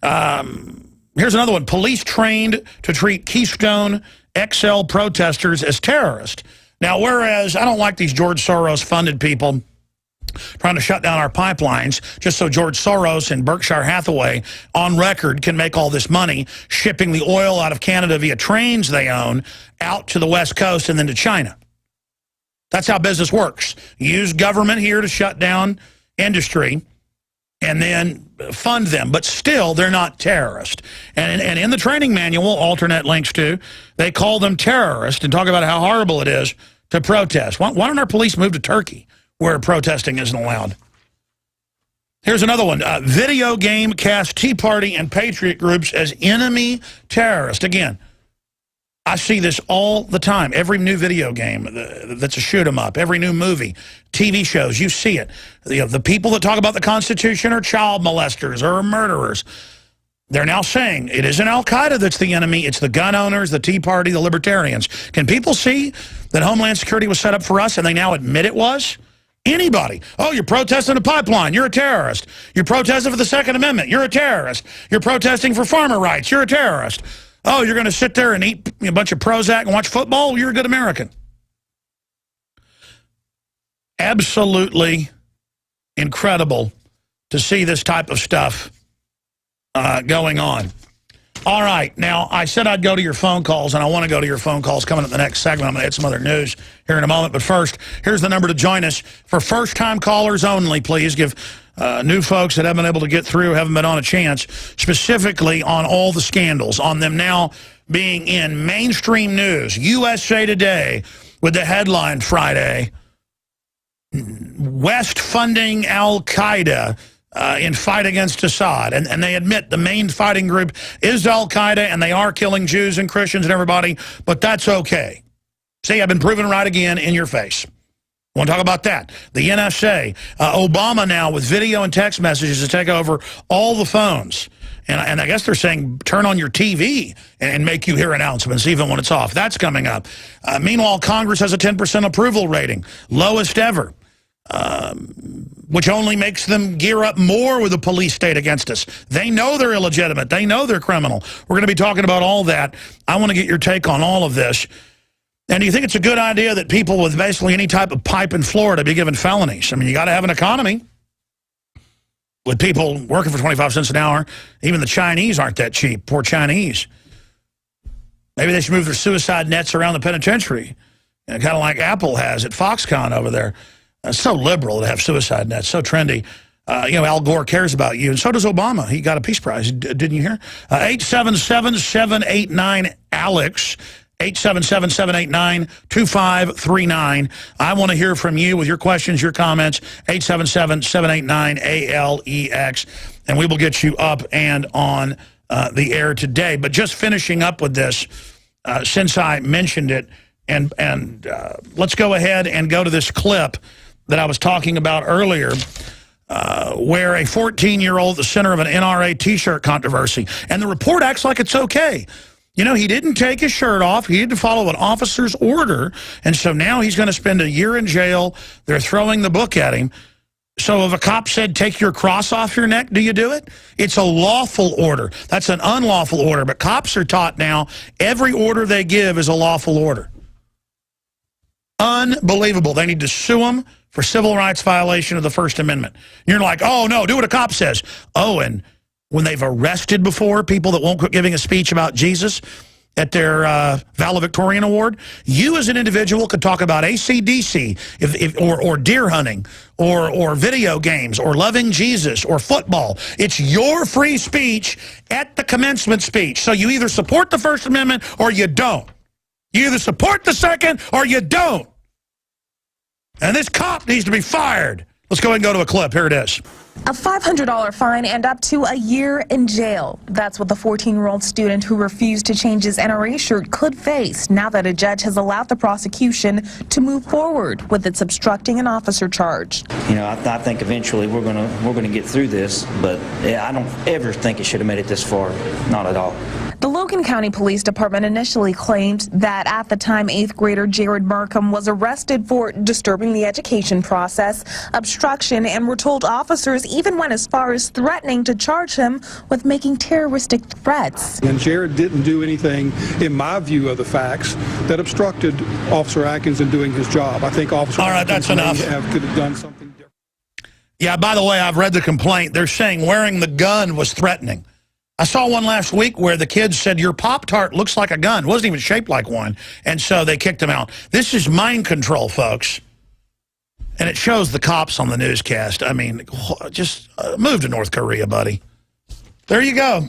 Here's another one. Police trained to treat Keystone XL protesters as terrorists. Now, whereas I don't like these George Soros-funded people trying to shut down our pipelines just so George Soros and Berkshire Hathaway on record can make all this money shipping the oil out of Canada via trains they own out to the West Coast and then to China. That's how business works. Use government here to shut down industry and then fund them. But still, they're not terrorists. And in the training manual, alternate links to, they call them terrorists and talk about how horrible it is to protest. Why don't our police move to Turkey, where protesting isn't allowed? Here's another one. Video game cast Tea Party and Patriot groups as enemy terrorists. Again, I see this all the time. Every new video game that's a shoot 'em up, every new movie, TV shows, you see it. The people that talk about the Constitution are child molesters or murderers. They're now saying it isn't al-Qaeda that's the enemy, it's the gun owners, the Tea Party, the libertarians. Can people see that Homeland Security was set up for us and they now admit it was? Anybody. Oh, you're protesting a pipeline, you're a terrorist. You're protesting for the Second Amendment, you're a terrorist. You're protesting for farmer rights, you're a terrorist. Oh, you're going to sit there and eat a bunch of Prozac and watch football? You're a good American. Absolutely incredible to see this type of stuff going on. All right. Now, I said I'd go to your phone calls, and I want to go to your phone calls coming up in the next segment. I'm going to add some other news here in a moment. But first, here's the number to join us. For first-time callers only, please give new folks that haven't been able to get through, haven't been on a chance, specifically on all the scandals, on them now being in mainstream news. USA Today with the headline Friday, West funding al-Qaeda in fight against Assad. And they admit the main fighting group is al-Qaeda, and they are killing Jews and Christians and everybody, but that's okay. See, I've been proven right again in your face. Want to talk about that? The NSA, Obama now with video and text messages to take over all the phones. And I guess they're saying turn on your TV and make you hear announcements even when it's off. That's coming up. Meanwhile, Congress has a 10% approval rating, lowest ever, which only makes them gear up more with the police state against us. They know they're illegitimate. They know they're criminal. We're going to be talking about all that. I want to get your take on all of this. And do you think it's a good idea that people with basically any type of pipe in Florida be given felonies? I mean, you got to have an economy. With people working for 25 cents an hour, even the Chinese aren't that cheap. Poor Chinese. Maybe they should move their suicide nets around the penitentiary, kind of like Apple has at Foxconn over there. It's so liberal to have suicide nets, so trendy. Al Gore cares about you, and so does Obama. He got a Peace Prize, didn't you hear? 877-789-ALEX. 877-789-2539. I want to hear from you with your questions, your comments. 877-789-ALEX. And we will get you up and on the air today. But just finishing up with this, since I mentioned it, and let's go ahead and go to this clip that I was talking about earlier, where a 14-year-old at the center of an NRA T-shirt controversy. And the report acts like it's okay. You know, he didn't take his shirt off. He had to follow an officer's order. And so now he's going to spend a year in jail. They're throwing the book at him. So if a cop said, take your cross off your neck, do you do it? It's a lawful order. That's an unlawful order. But cops are taught now every order they give is a lawful order. Unbelievable. They need to sue him for civil rights violation of the First Amendment. You're like, oh, no, do what a cop says. Oh, and when they've arrested before people that won't quit giving a speech about Jesus at their valedictorian award, you as an individual could talk about AC/DC or deer hunting or video games or loving Jesus or football. It's your free speech at the commencement speech. So you either support the First Amendment or you don't. You either support the Second or you don't. And this cop needs to be fired. Let's go ahead and go to a clip. Here it is. A $500 fine and up to a year in jail. That's what the 14-year-old student who refused to change his NRA shirt could face now that a judge has allowed the prosecution to move forward with its obstructing an officer charge. You know, I think eventually we're gonna get through this, but I don't ever think it should have made it this far. Not at all. The Logan County Police Department initially claimed that at the time 8th grader Jared Markham was arrested for disturbing the education process, obstruction, and were told officers even went as far as threatening to charge him with making terroristic threats. And Jared didn't do anything, in my view of the facts, that obstructed Officer Atkins in doing his job. I think Officer Atkins could have done something different. Yeah, by the way, I've read the complaint. They're saying wearing the gun was threatening. I saw one last week where the kids said, your Pop-Tart looks like a gun. It wasn't even shaped like one. And so they kicked him out. This is mind control, folks. And it shows the cops on the newscast. I mean, just move to North Korea, buddy. There you go.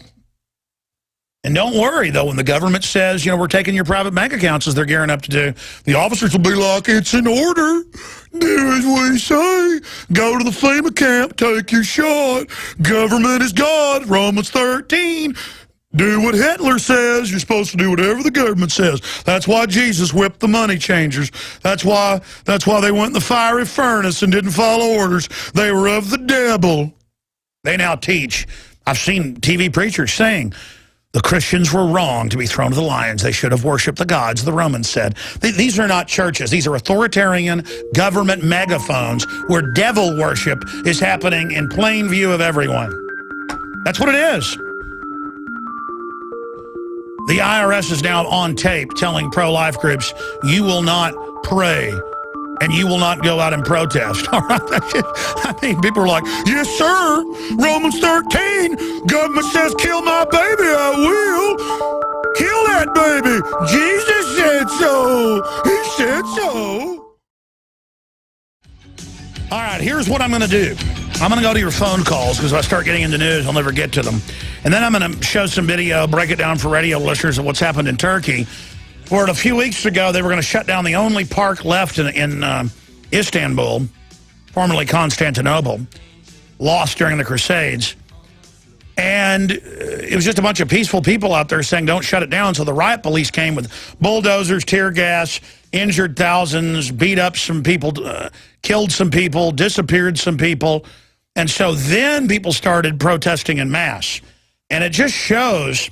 And don't worry, though, when the government says, you know, we're taking your private bank accounts as they're gearing up to do, the officers will be like, it's in order. Do as we say. Go to the FEMA camp, take your shot. Government is God, Romans 13. Do what Hitler says. You're supposed to do whatever the government says. That's why Jesus whipped the money changers. That's why they went in the fiery furnace and didn't follow orders. They were of the devil. They now teach. I've seen TV preachers saying, the Christians were wrong to be thrown to the lions. They should have worshipped the gods, the Romans said. These are not churches. These are authoritarian government megaphones where devil worship is happening in plain view of everyone. That's what it is. The IRS is now on tape telling pro-life groups, you will not pray and you will not go out and protest. All right? I mean, people are like, yes, sir. Romans 13. Government says, kill my baby. I will. Kill that baby. Jesus said so. He said so. All right, here's what I'm going to do. I'm going to go to your phone calls because if I start getting into news, I'll never get to them. And then I'm going to show some video, break it down for radio listeners of what's happened in Turkey. Where a few weeks ago, they were going to shut down the only park left in Istanbul, formerly Constantinople, lost during the Crusades. And it was just a bunch of peaceful people out there saying, don't shut it down. So the riot police came with bulldozers, tear gas, injured thousands, beat up some people, killed some people, disappeared some people. And so then people started protesting en masse. And it just shows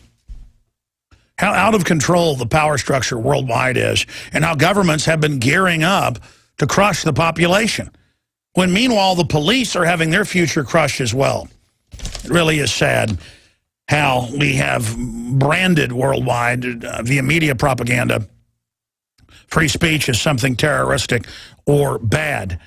how out of control the power structure worldwide is and how governments have been gearing up to crush the population. When meanwhile, the police are having their future crushed as well. It really is sad how we have branded worldwide via media propaganda free speech as something terroristic or bad.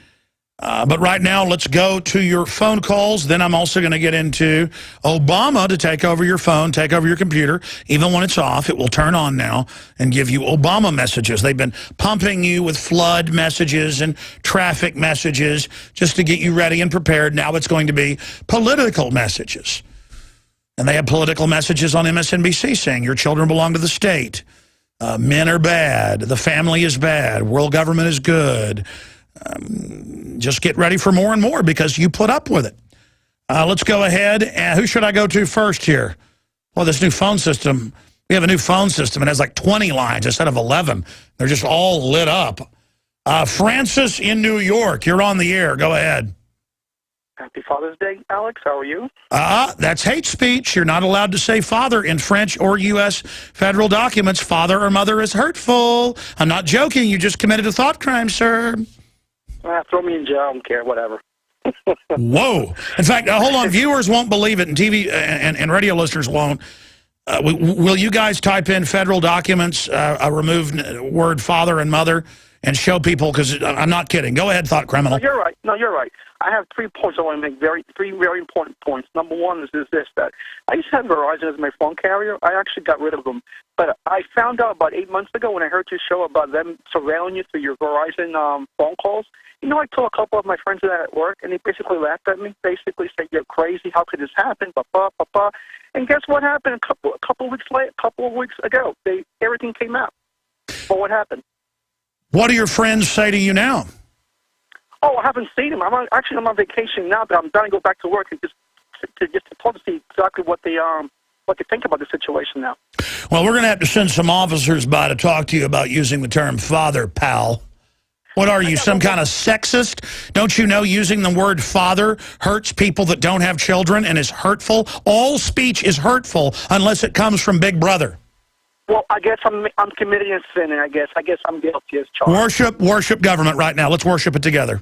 But right now, let's go to your phone calls. Then I'm also going to get into Obama to take over your phone, take over your computer. Even when it's off, it will turn on now and give you Obama messages. They've been pumping you with flood messages and traffic messages just to get you ready and prepared. Now it's going to be political messages. And they have political messages on MSNBC saying your children belong to the state. Men are bad. The family is bad. World government is good. Just get ready for more and more because you put up with it. Let's go ahead. Who should I go to first here? Well, this new phone system, we have a new phone system. It has like 20 lines instead of 11. They're just all lit up. Francis in New York, you're on the air. Go ahead. Happy Father's Day, Alex. How are you? That's hate speech. You're not allowed to say father in French or U.S. federal documents. Father or mother is hurtful. I'm not joking. You just committed a thought crime, sir. Throw me in jail. I don't care. Whatever. Whoa. In fact, hold on. Viewers won't believe it, and TV and radio listeners won't. Will you guys type in federal documents, remove word father and mother, and show people? Because I'm not kidding. Go ahead, thought criminal. No, you're right. No, you're right. I have 3 points I want to make, three very important points. Number one is this, that I used to have Verizon as my phone carrier. I actually got rid of them. But I found out about 8 months ago when I heard your show about them surveilling you through your Verizon phone calls. You know, I told a couple of my friends that at work, and they basically laughed at me, basically said, you're crazy, how could this happen, ba-ba-ba-ba. And guess what happened a couple of weeks ago? Everything came out. Well, what happened? What do your friends say to you now? Oh, I haven't seen them. I'm on vacation now, but I'm trying to go back to work and just to see exactly what they think about the situation now. Well, we're going to have to send some officers by to talk to you about using the term father, pal. What are you, some kind of sexist? Don't you know using the word father hurts people that don't have children and is hurtful? All speech is hurtful unless it comes from Big Brother. Well, I guess I'm committing a sin, and I guess I'm guilty as charged. Worship government right now. Let's worship it together.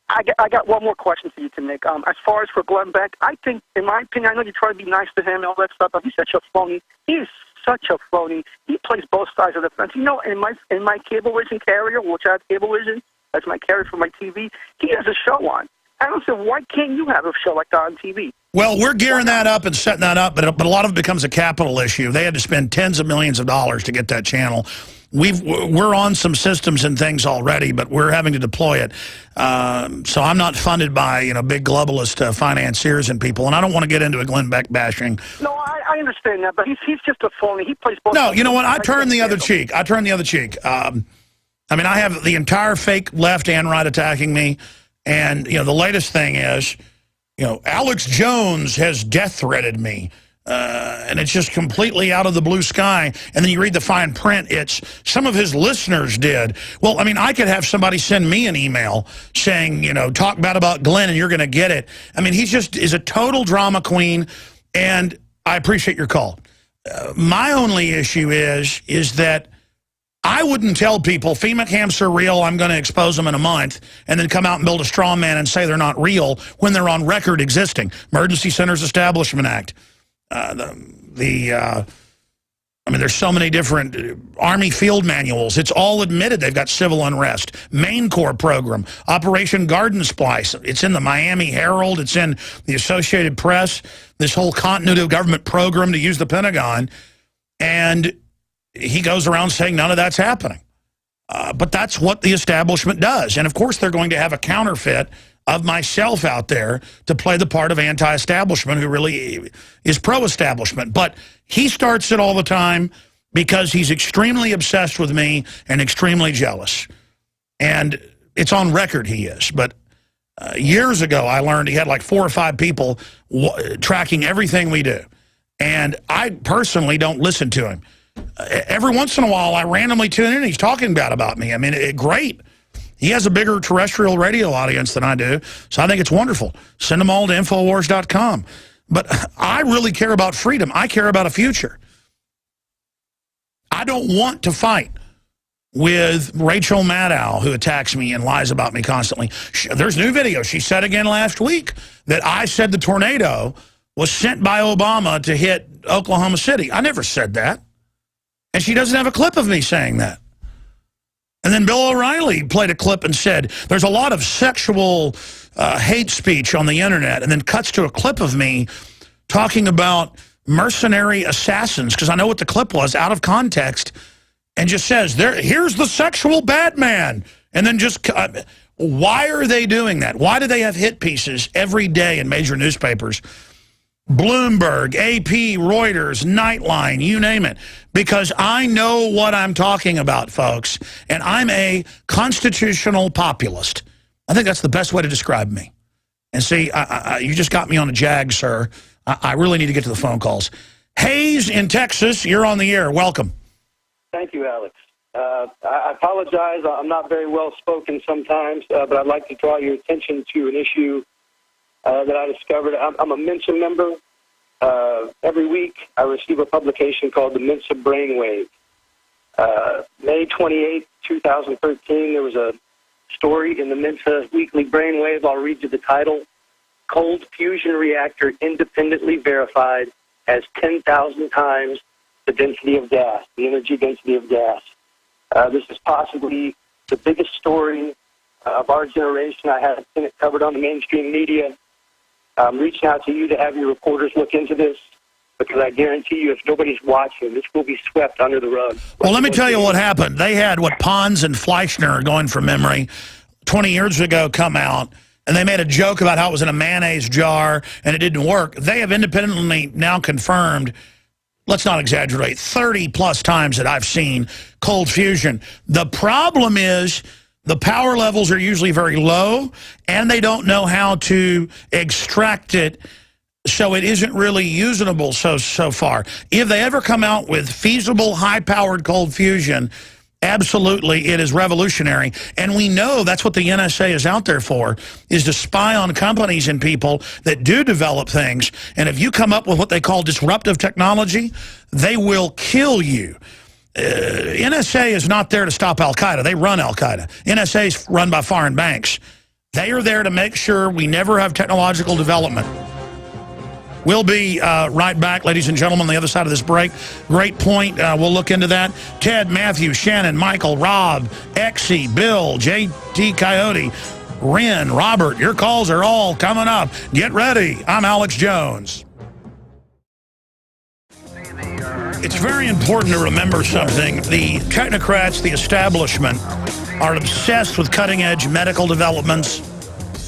I got one more question for you to make. As far as for Glenn Beck, I think, in my opinion, I know you try to be nice to him and all that stuff, but he's such a phony. He is such a phony. He plays both sides of the fence. You know, in my Cablevision carrier, which I have Cablevision, that's my carrier for my TV, he has a show on. I don't say, why can't you have a show like that on TV? Well, we're gearing that up and setting that up, but a lot of it becomes a capital issue. They had to spend tens of millions of dollars to get that channel. We're on some systems and things already, but we're having to deploy it. So I'm not funded by big globalist financiers and people, and I don't want to get into a Glenn Beck bashing. No, I understand that, but he's just a phony. He plays both. No, you know what? I turn the other cheek. I turn the other cheek. I mean, I have the entire fake left and right attacking me, and the latest thing is, Alex Jones has death threatened me. And it's just completely out of the blue sky. And then you read the fine print, it's some of his listeners did. Well, I mean, I could have somebody send me an email saying, talk bad about Glenn and you're going to get it. I mean, he just is a total drama queen, and I appreciate your call. My only issue is that I wouldn't tell people FEMA camps are real, I'm going to expose them in a month, and then come out and build a straw man and say they're not real when they're on record existing. Emergency Centers Establishment Act. I mean, there's so many different Army field manuals. It's all admitted they've got civil unrest. Maine Corps program, Operation Garden Splice. It's in the Miami Herald. It's in the Associated Press. This whole continuity of government program to use the Pentagon. And he goes around saying none of that's happening. But that's what the establishment does. And, of course, they're going to have a counterfeit of myself out there to play the part of anti-establishment who really is pro-establishment. But he starts it all the time because he's extremely obsessed with me and extremely jealous. And it's on record he is. But years ago, I learned he had like 4 or 5 people tracking everything we do. And I personally don't listen to him. Every once in a while, I randomly tune in and he's talking bad about me. I mean, great. He has a bigger terrestrial radio audience than I do, so I think it's wonderful. Send them all to Infowars.com. But I really care about freedom. I care about a future. I don't want to fight with Rachel Maddow, who attacks me and lies about me constantly. There's new video. She said again last week that I said the tornado was sent by Obama to hit Oklahoma City. I never said that. And she doesn't have a clip of me saying that. And then Bill O'Reilly played a clip and said, there's a lot of sexual hate speech on the internet, and then cuts to a clip of me talking about mercenary assassins, because I know what the clip was, out of context, and just says, here's the sexual Batman. And then just, why are they doing that? Why do they have hit pieces every day in major newspapers? Bloomberg, AP, Reuters, Nightline, you name it. Because I know what I'm talking about, folks. And I'm a constitutional populist. I think that's the best way to describe me. And see, you just got me on a jag, sir. I really need to get to the phone calls. Hayes in Texas, you're on the air. Welcome. Thank you, Alex. I apologize. I'm not very well spoken sometimes, but I'd like to draw your attention to an issue that I discovered. I'm a Mensa member. Every week I receive a publication called the Mensa Brainwave. May 28, 2013, there was a story in the Mensa Weekly Brainwave. I'll read you the title. Cold fusion reactor independently verified has 10,000 times the density of gas, the energy density of gas. This is possibly the biggest story of our generation. I haven't seen it covered on the mainstream media. I'm reaching out to you to have your reporters look into this, because I guarantee you if nobody's watching, this will be swept under the rug. Well, let me tell you what happened. They had what Pons and Fleischner, going from memory, 20 years ago come out, and they made a joke about how it was in a mayonnaise jar and it didn't work. They have independently now confirmed, let's not exaggerate, 30-plus times that I've seen cold fusion. The problem is the power levels are usually very low, and they don't know how to extract it, so it isn't really usable so far. If they ever come out with feasible, high-powered cold fusion, absolutely, it is revolutionary. And we know that's what the NSA is out there for, is to spy on companies and people that do develop things. And if you come up with what they call disruptive technology, they will kill you. NSA is not there to stop Al-Qaeda. They run Al-Qaeda. NSA is run by foreign banks. They are there to make sure we never have technological development. We'll be right back, ladies and gentlemen, on the other side of this break. Great point. We'll look into that. Ted, Matthew, Shannon, Michael, Rob, Exy, Bill, JT Coyote. Ren, Robert, your calls are all coming up. Get ready. I'm Alex Jones. It's very important to remember something. The technocrats, the establishment, are obsessed with cutting-edge medical developments.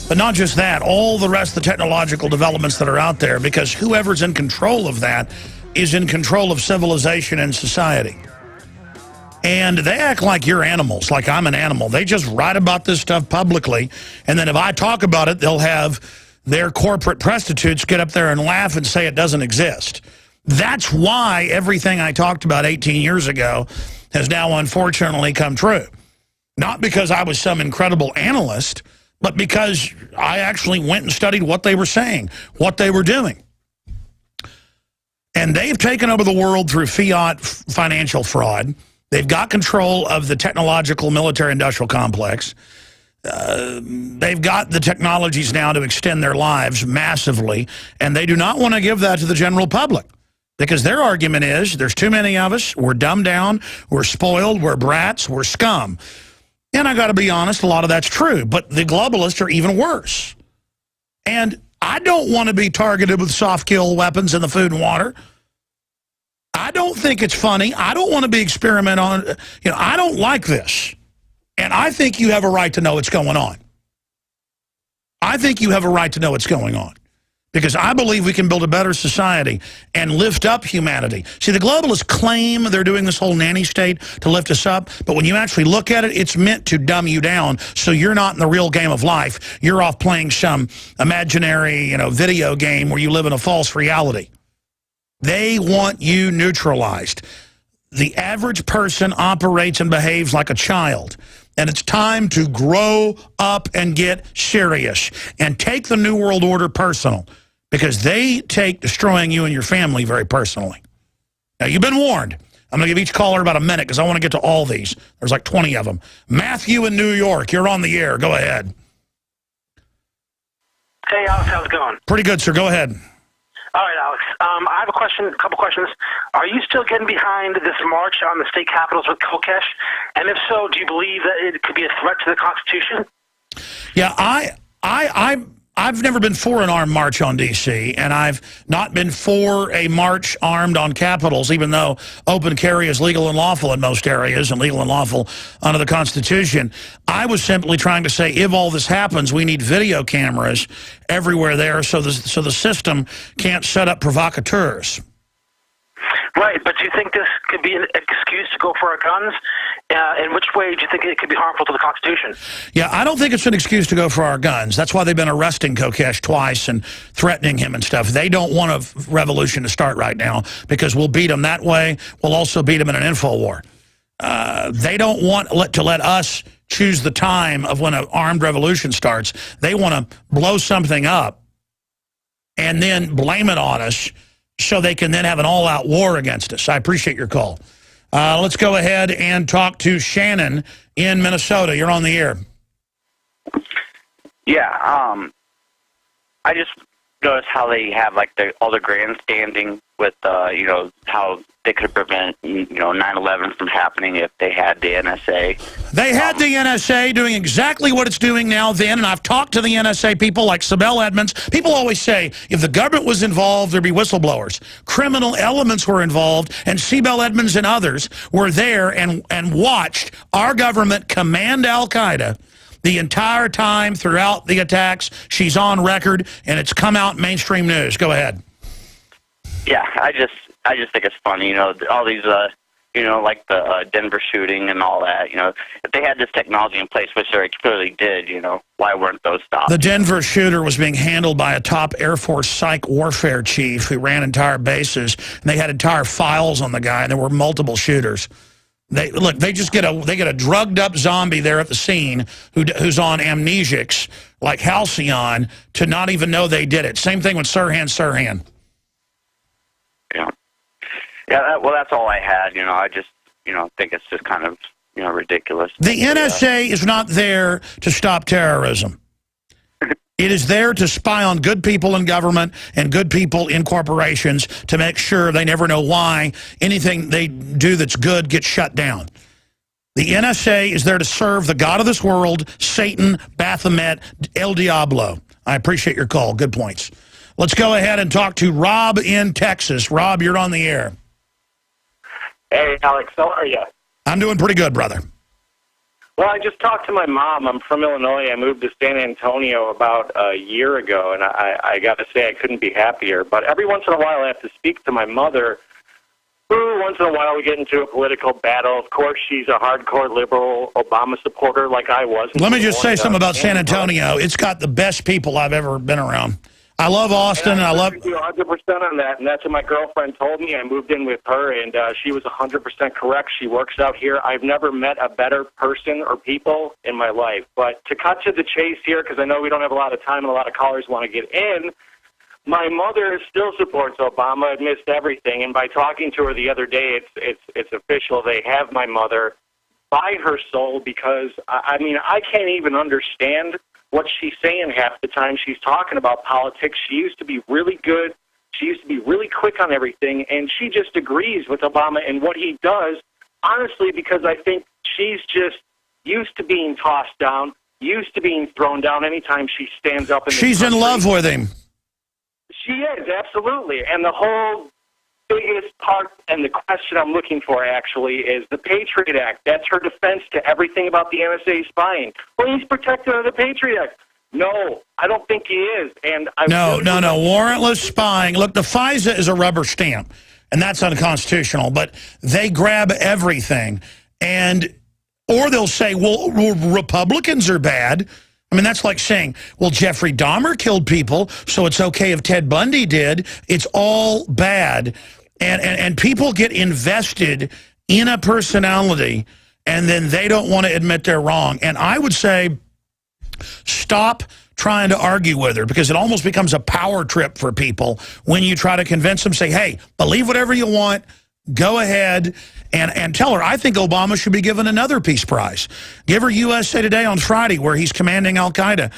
But not just that, all the rest of the technological developments that are out there, because whoever's in control of that is in control of civilization and society. And they act like you're animals, like I'm an animal. They just write about this stuff publicly, and then if I talk about it, they'll have their corporate prostitutes get up there and laugh and say it doesn't exist. That's why everything I talked about 18 years ago has now unfortunately come true. Not because I was some incredible analyst, but because I actually went and studied what they were saying, what they were doing. And they've taken over the world through fiat financial fraud. They've got control of the technological military-industrial complex. They've got the technologies now to extend their lives massively, and they do not want to give that to the general public. Because their argument is, there's too many of us, we're dumbed down, we're spoiled, we're brats, we're scum. And I got to be honest, a lot of that's true. But the globalists are even worse. And I don't want to be targeted with soft kill weapons in the food and water. I don't think it's funny. I don't want to be experimented on. You know, I don't like this. And I think you have a right to know what's going on. I think you have a right to know what's going on. Because I believe we can build a better society and lift up humanity. See, the globalists claim they're doing this whole nanny state to lift us up, but when you actually look at it, it's meant to dumb you down so you're not in the real game of life. You're off playing some imaginary, video game where you live in a false reality. They want you neutralized. The average person operates and behaves like a child. And it's time to grow up and get serious and take the New World Order personal, because they take destroying you and your family very personally. Now, you've been warned. I'm going to give each caller about a minute because I want to get to all these. There's like 20 of them. Matthew in New York, you're on the air. Go ahead. Hey, Alex, how's it going? Pretty good, sir. Go ahead. All right, Alex. I have a couple questions. Are you still getting behind this march on the state capitals with Kokesh? And if so, do you believe that it could be a threat to the Constitution? Yeah, I've never been for an armed march on D.C., and I've not been for a march armed on capitals, even though open carry is legal and lawful in most areas and legal and lawful under the Constitution. I was simply trying to say, if all this happens, we need video cameras everywhere there so the system can't set up provocateurs. Right, but do you think this could be an excuse to go for our guns? In which way do you think it could be harmful to the Constitution? Yeah, I don't think it's an excuse to go for our guns. That's why they've been arresting Kokesh twice and threatening him and stuff. They don't want a revolution to start right now because we'll beat them that way. We'll also beat them in an info war. They don't want to let us choose the time of when an armed revolution starts. They want to blow something up and then blame it on us so they can then have an all-out war against us. I appreciate your call. Let's go ahead and talk to Shannon in Minnesota. You're on the air. Yeah, I just noticed how they have like all the grandstanding with how they could prevent 9/11 from happening if they had the NSA. They had the NSA doing exactly what it's doing now then, and I've talked to the NSA people like Sibel Edmonds. People always say if the government was involved, there'd be whistleblowers. Criminal elements were involved, and Sibel Edmonds and others were there and watched our government command al-Qaeda the entire time throughout the attacks. She's on record, and it's come out in mainstream news. Go ahead. Yeah, I just think it's funny, all these, like the Denver shooting and all that. If they had this technology in place, which they clearly did, why weren't those stopped? The Denver shooter was being handled by a top Air Force psych warfare chief who ran entire bases, and they had entire files on the guy, and there were multiple shooters. They just get a drugged up zombie there at the scene who's on amnesics like Halcyon to not even know they did it. Same thing with Sirhan. Yeah. Well, that's all I had. I just think it's just kind of ridiculous. The NSA is not there to stop terrorism. It is there to spy on good people in government and good people in corporations to make sure they never know why anything they do that's good gets shut down. The NSA is there to serve the God of this world, Satan, Baphomet, El Diablo. I appreciate your call. Good points. Let's go ahead and talk to Rob in Texas. Rob, you're on the air. Hey, Alex, how are you? I'm doing pretty good, brother. Well, I just talked to my mom. I'm from Illinois. I moved to San Antonio about a year ago, and I got to say I couldn't be happier. But every once in a while I have to speak to my mother, who once in a while we get into a political battle. Of course, she's a hardcore liberal Obama supporter like I was. Let me just say something about San Antonio. It's got the best people I've ever been around. I love Austin. And I love you 100% on that, and that's what my girlfriend told me. I moved in with her, and she was 100% correct. She works out here. I've never met a better person or people in my life. But to cut to the chase here, because I know we don't have a lot of time and a lot of callers want to get in, my mother still supports Obama amidst everything, and by talking to her the other day, it's official. They have my mother by her soul because, I mean, I can't even understand what she's saying half the time. She's talking about politics. She used to be really good. She used to be really quick on everything, and she just agrees with Obama and what he does, honestly, because I think she's just used to being tossed down, used to being thrown down anytime she stands up. She's in love with him. She is, absolutely. And the whole biggest part and the question I'm looking for, actually, is the Patriot Act. That's her defense to everything about the NSA spying. Well, he's protected under the Patriot Act. No, I don't think he is. And No. Warrantless spying. Look, the FISA is a rubber stamp, and that's unconstitutional. But they grab everything. Or they'll say, well, Republicans are bad. I mean, that's like saying, well, Jeffrey Dahmer killed people, so it's okay if Ted Bundy did. It's all bad. And people get invested in a personality, and then they don't want to admit they're wrong. And I would say stop trying to argue with her, because it almost becomes a power trip for people when you try to convince them, say, hey, believe whatever you want. Go ahead and tell her, I think Obama should be given another Peace Prize. Give her USA Today on Friday, where he's commanding al-Qaeda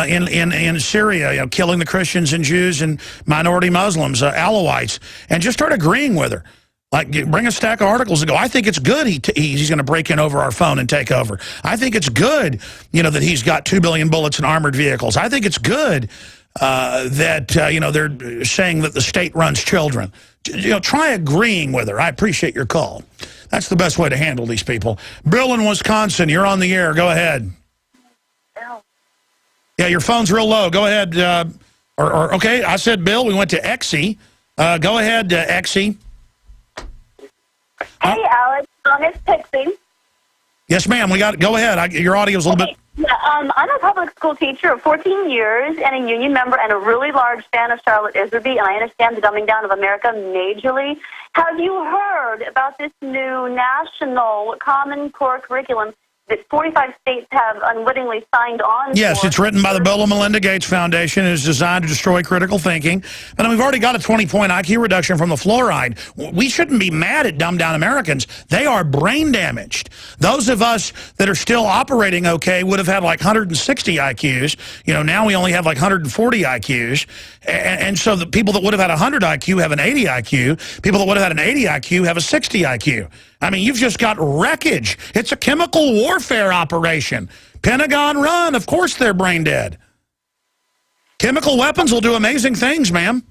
in Syria, killing the Christians and Jews and minority Muslims, Alawites, and just start agreeing with her. Like, bring a stack of articles and go, I think it's good he's going to break in over our phone and take over. I think it's good, that he's got 2 billion bullets in armored vehicles. I think it's good that, they're saying that the state runs children. Try agreeing with her. I appreciate your call. That's the best way to handle these people. Bill in Wisconsin, you're on the air. Go ahead. Bill. Yeah, your phone's real low. Go ahead. Okay, I said Bill. We went to Exie. Go ahead, Exie. Hey, Alex. It's Pixie. Yes, ma'am. Go ahead. Your audio's a little bit... Yeah, I'm a public school teacher of 14 years and a union member and a really large fan of Charlotte Iserby, and I understand the dumbing down of America majorly. Have you heard about this new national Common Core curriculum that 45 states have unwittingly signed on Yes, for? it's written by the Bill and Melinda Gates Foundation and is designed to destroy critical thinking. And we've already got a 20-point IQ reduction from the fluoride. We shouldn't be mad at dumbed-down Americans. They are brain damaged. Those of us that are still operating okay would have had like 160 IQs. Now we only have like 140 IQs. And so the people that would have had 100 IQ have an 80 IQ. People that would have had an 80 IQ have a 60 IQ. I mean, you've just got wreckage. It's a chemical warfare operation. Pentagon run, of course they're brain dead. Chemical weapons will do amazing things, ma'am.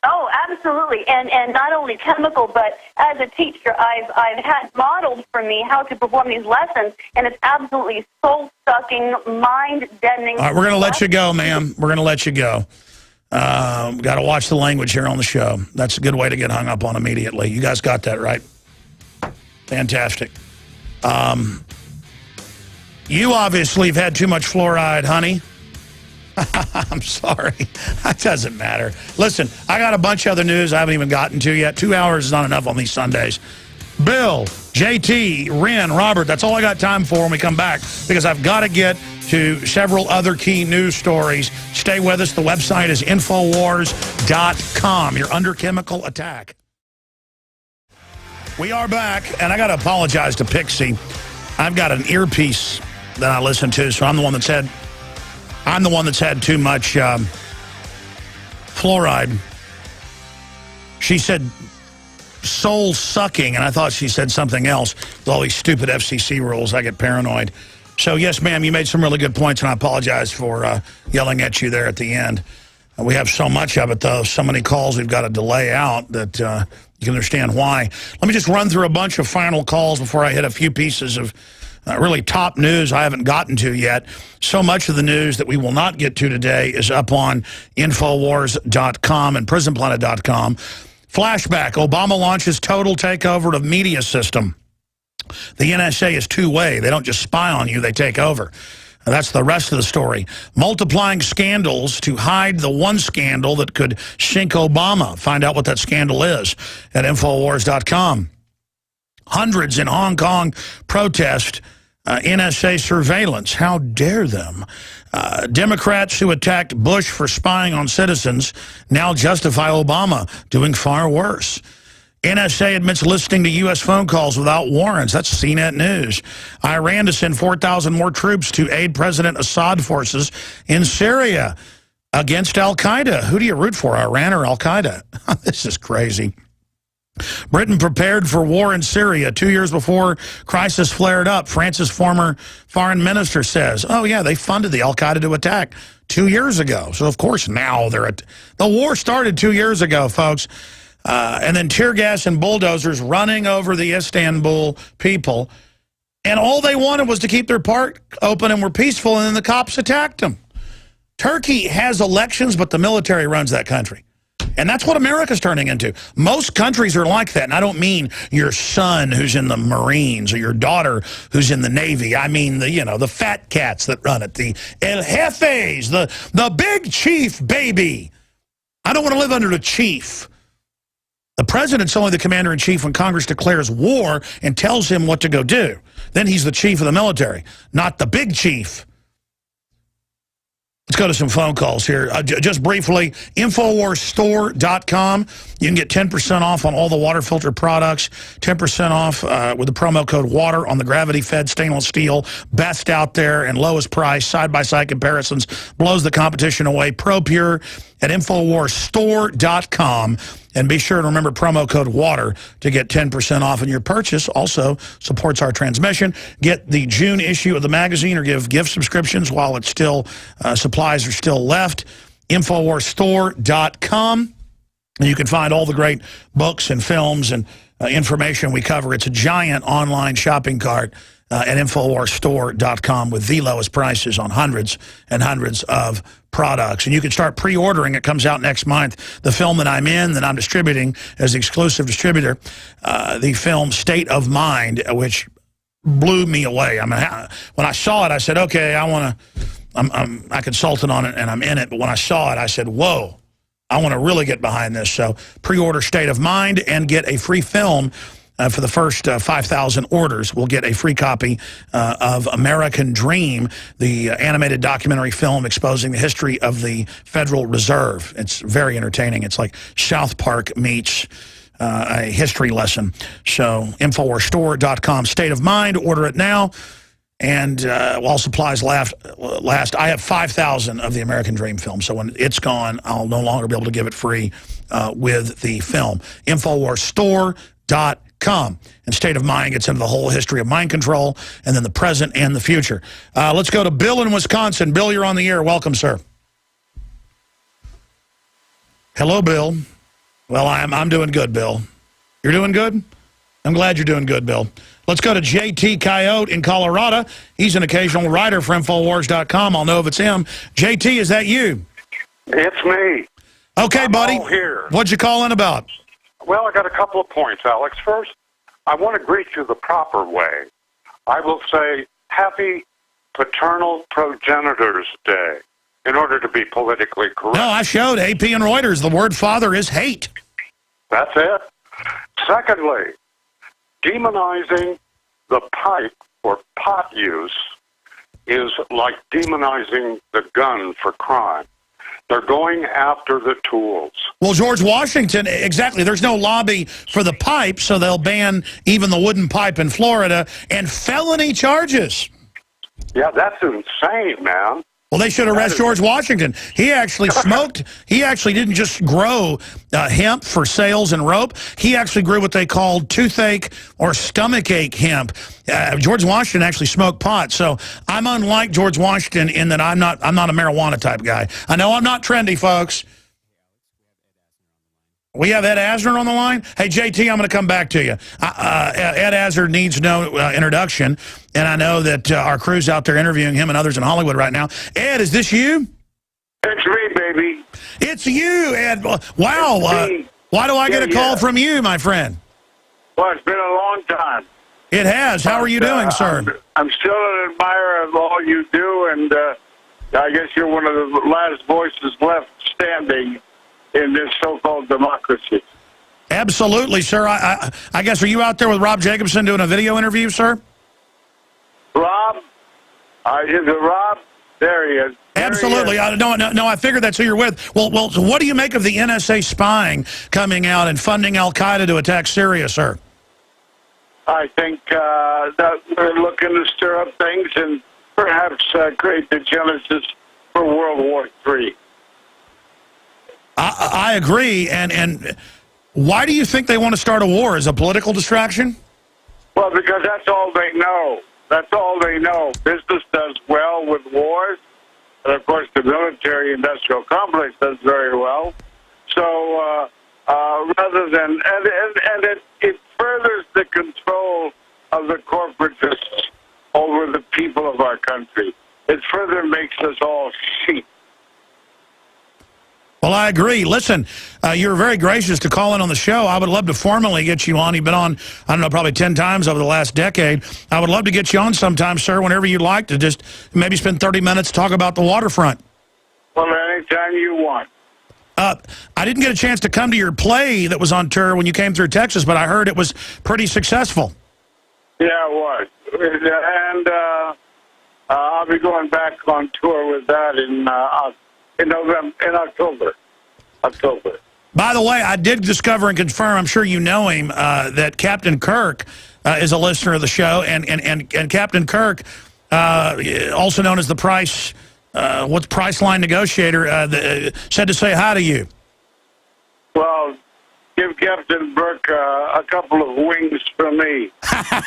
Oh, absolutely. And not only chemical, but as a teacher, I've had modeled for me how to perform these lessons, and it's absolutely soul-sucking, mind-deadening. All right, we're going to let you go, ma'am. We're going to let you go. Got to watch the language here on the show. That's a good way to get hung up on immediately. You guys got that, right? Fantastic. You obviously have had too much fluoride, honey. I'm sorry. That doesn't matter. Listen, I got a bunch of other news I haven't even gotten to yet. 2 hours is not enough on these Sundays. Bill, JT, Ren, Robert, that's all I got time for when we come back, because I've got to get to several other key news stories. Stay with us. The website is Infowars.com. You're under chemical attack. We are back, and I got to apologize to Pixie. I've got an earpiece that I listen to, so I'm the one that's had too much fluoride. She said soul-sucking, and I thought she said something else. With all these stupid FCC rules, I get paranoid. So, yes, ma'am, you made some really good points, and I apologize for yelling at you there at the end. We have so much of it, though, so many calls we've got to delay out that you can understand why. Let me just run through a bunch of final calls before I hit a few pieces of really top news I haven't gotten to yet. So much of the news that we will not get to today is up on Infowars.com and PrisonPlanet.com. Flashback, Obama launches total takeover of media system. The NSA is two-way. They don't just spy on you, they take over. That's the rest of the story. Multiplying scandals to hide the one scandal that could sink Obama. Find out what that scandal is at Infowars.com. Hundreds in Hong Kong protest NSA surveillance. How dare them? Democrats who attacked Bush for spying on citizens now justify Obama doing far worse. NSA admits listening to U.S. phone calls without warrants. That's CNET News. Iran to send 4,000 more troops to aid President Assad forces in Syria against al-Qaeda. Who do you root for, Iran or al-Qaeda? This is crazy. Britain prepared for war in Syria 2 years before crisis flared up. France's former foreign minister says, oh, yeah, they funded the al-Qaeda to attack 2 years ago. So, of course, now they're at... The war started 2 years ago, folks. And then tear gas and bulldozers running over the Istanbul people. And all they wanted was to keep their park open and were peaceful, and then the cops attacked them. Turkey has elections, but the military runs that country. And that's what America's turning into. Most countries are like that. And I don't mean your son who's in the Marines or your daughter who's in the Navy. I mean the fat cats that run it, the El Jefes, the big chief, baby. I don't want to live under the chief. The president's only the commander-in-chief when Congress declares war and tells him what to go do. Then he's the chief of the military, not the big chief. Let's go to some phone calls here. Just briefly, InfoWarsStore.com. You can get 10% off on all the water filter products, 10% off with the promo code WATER on the gravity-fed stainless steel. Best out there and lowest price, side-by-side comparisons, blows the competition away. ProPure at InfoWarsStore.com. And be sure to remember promo code WATER to get 10% off in your purchase. Also supports our transmission. Get the June issue of the magazine or give gift subscriptions while it's still supplies are still left. InfoWarsStore.com. And you can find all the great books and films and information we cover. It's a giant online shopping cart at InfoWarsStore.com with the lowest prices on hundreds and hundreds of products. And you can start pre-ordering. It comes out next month. The film that I'm in, that I'm distributing as the exclusive distributor, the film State of Mind, which blew me away. I mean, when I saw it, I said, okay, I consulted on it and I'm in it. But when I saw it, I said, whoa, I want to really get behind this. So pre-order State of Mind and get a free film. For the first 5,000 orders, we'll get a free copy of American Dream, the animated documentary film exposing the history of the Federal Reserve. It's very entertaining. It's like South Park meets a history lesson. So InfoWarsStore.com, State of Mind, order it now. And while supplies last, I have 5,000 of the American Dream film. So when it's gone, I'll no longer be able to give it free with the film. InfoWarsStore.com. And State of Mind gets into the whole history of mind control and then the present and the future. Let's go to Bill in Wisconsin. Bill, you're on the air. Welcome, sir. Hello, Bill. Well, I'm doing good, Bill. You're doing good? I'm glad you're doing good, Bill. Let's go to JT Coyote in Colorado. He's an occasional writer for Infowars.com. I'll know if it's him. JT, is that you? It's me. Okay, buddy. I'm all here. What'd you call in about? Well, I got a couple of points, Alex. First, I want to greet you the proper way. I will say Happy Paternal Progenitors Day in order to be politically correct. No, I showed AP and Reuters. The word father is hate. That's it. Secondly, demonizing the pipe for pot use is like demonizing the gun for crime. They're going after the tools. Well, George Washington, exactly. There's no lobby for the pipe, so they'll ban even the wooden pipe in Florida and felony charges. Yeah, that's insane, man. Well, they should arrest George Washington. He actually smoked. He actually didn't just grow hemp for sales and rope. He actually grew what they called toothache or stomachache hemp. George Washington actually smoked pot. So I'm unlike George Washington in that I'm not a marijuana type guy. I know I'm not trendy, folks. We have Ed Asner on the line. Hey, JT, I'm going to come back to you. Ed Asner needs no introduction, and I know that our crew's out there interviewing him and others in Hollywood right now. Ed, is this you? It's me, baby. It's you, Ed. Wow. Why do I get a call from you, my friend? Well, it's been a long time. It has. How are you doing, sir? I'm still an admirer of all you do, and I guess you're one of the last voices left standing in this so-called democracy. Absolutely, sir. I guess, are you out there with Rob Jacobson doing a video interview, sir? Rob? Is it Rob? There he is. Absolutely. No, I figured that's who you're with. Well, so what do you make of the NSA spying coming out and funding al-Qaeda to attack Syria, sir? I think that we're looking to stir up things and perhaps create the genesis for World War III. I agree, and why do you think they want to start a war? Is it a political distraction? Well, because that's all they know. That's all they know. Business does well with wars, and of course the military-industrial complex does very well. So rather than, and it furthers the control of the corporatists over the people of our country. It further makes us all sheep. Well, I agree. Listen, you were very gracious to call in on the show. I would love to formally get you on. You've been on, I don't know, probably 10 times over the last decade. I would love to get you on sometime, sir, whenever you'd like to just maybe spend 30 minutes to talk about the waterfront. Well, anytime you want. I didn't get a chance to come to your play that was on tour when you came through Texas, but I heard it was pretty successful. Yeah, it was. And I'll be going back on tour with that in October. By the way, I did discover and confirm, I'm sure you know him, that Captain Kirk is a listener of the show, and Captain Kirk, also known as the Priceline negotiator, said to say hi to you. Well, give Captain Burke a couple of wings from me.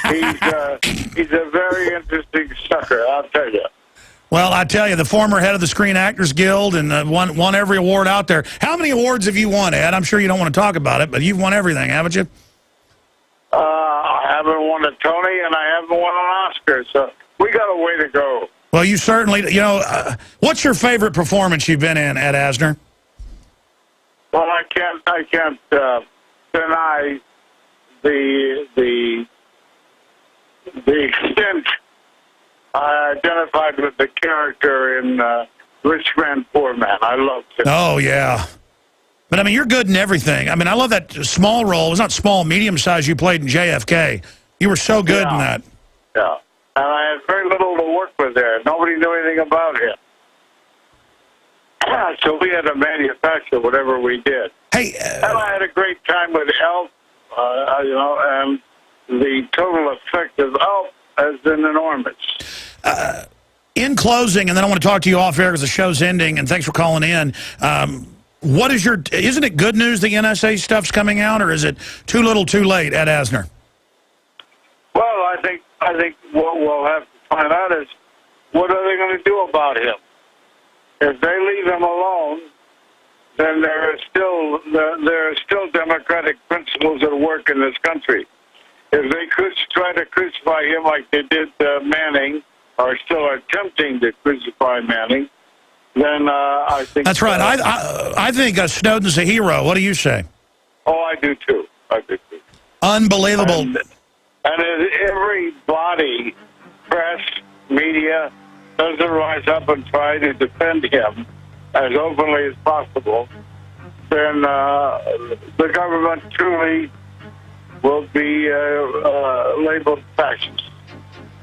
He's a very interesting sucker, I'll tell you. Well, I tell you, the former head of the Screen Actors Guild and won every award out there. How many awards have you won, Ed? I'm sure you don't want to talk about it, but you've won everything, haven't you? I haven't won a Tony, and I haven't won an Oscar, so we got a way to go. Well, you certainly, what's your favorite performance you've been in, Ed Asner? Well, I can't deny the extent I identified with the character in Rich Man, Poor Man. I loved it. Oh, yeah. But, I mean, you're good in everything. I mean, I love that small role. It was not small, medium-sized you played in JFK. You were so good in that. Yeah. And I had very little to work with there. Nobody knew anything about him. So we had to manufacture whatever we did. Hey, and I had a great time with Elf, and the total effect of Elf has been enormous. In closing, and then I want to talk to you off air because the show's ending, and thanks for calling in. What is isn't it good news the NSA stuff's coming out, or is it too little too late, Ed Asner? Well, I think what we'll have to find out is what are they going to do about him? If they leave him alone, then there are still democratic principles at work in this country. If they could try to crucify him like they did Manning, or still are attempting to crucify Manning, then I think... That's right. I think Snowden's a hero. What do you say? Oh, I do too. Unbelievable. And every body, press, media, doesn't rise up and try to defend him as openly as possible, then the government truly will be labeled fascist.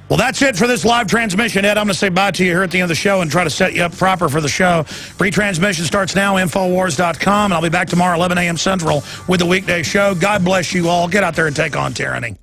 Well, that's it for this live transmission, Ed. I'm going to say bye to you here at the end of the show and try to set you up proper for the show. Retransmission starts now, Infowars.com, and I'll be back tomorrow, 11 a.m. Central, with the weekday show. God bless you all. Get out there and take on tyranny.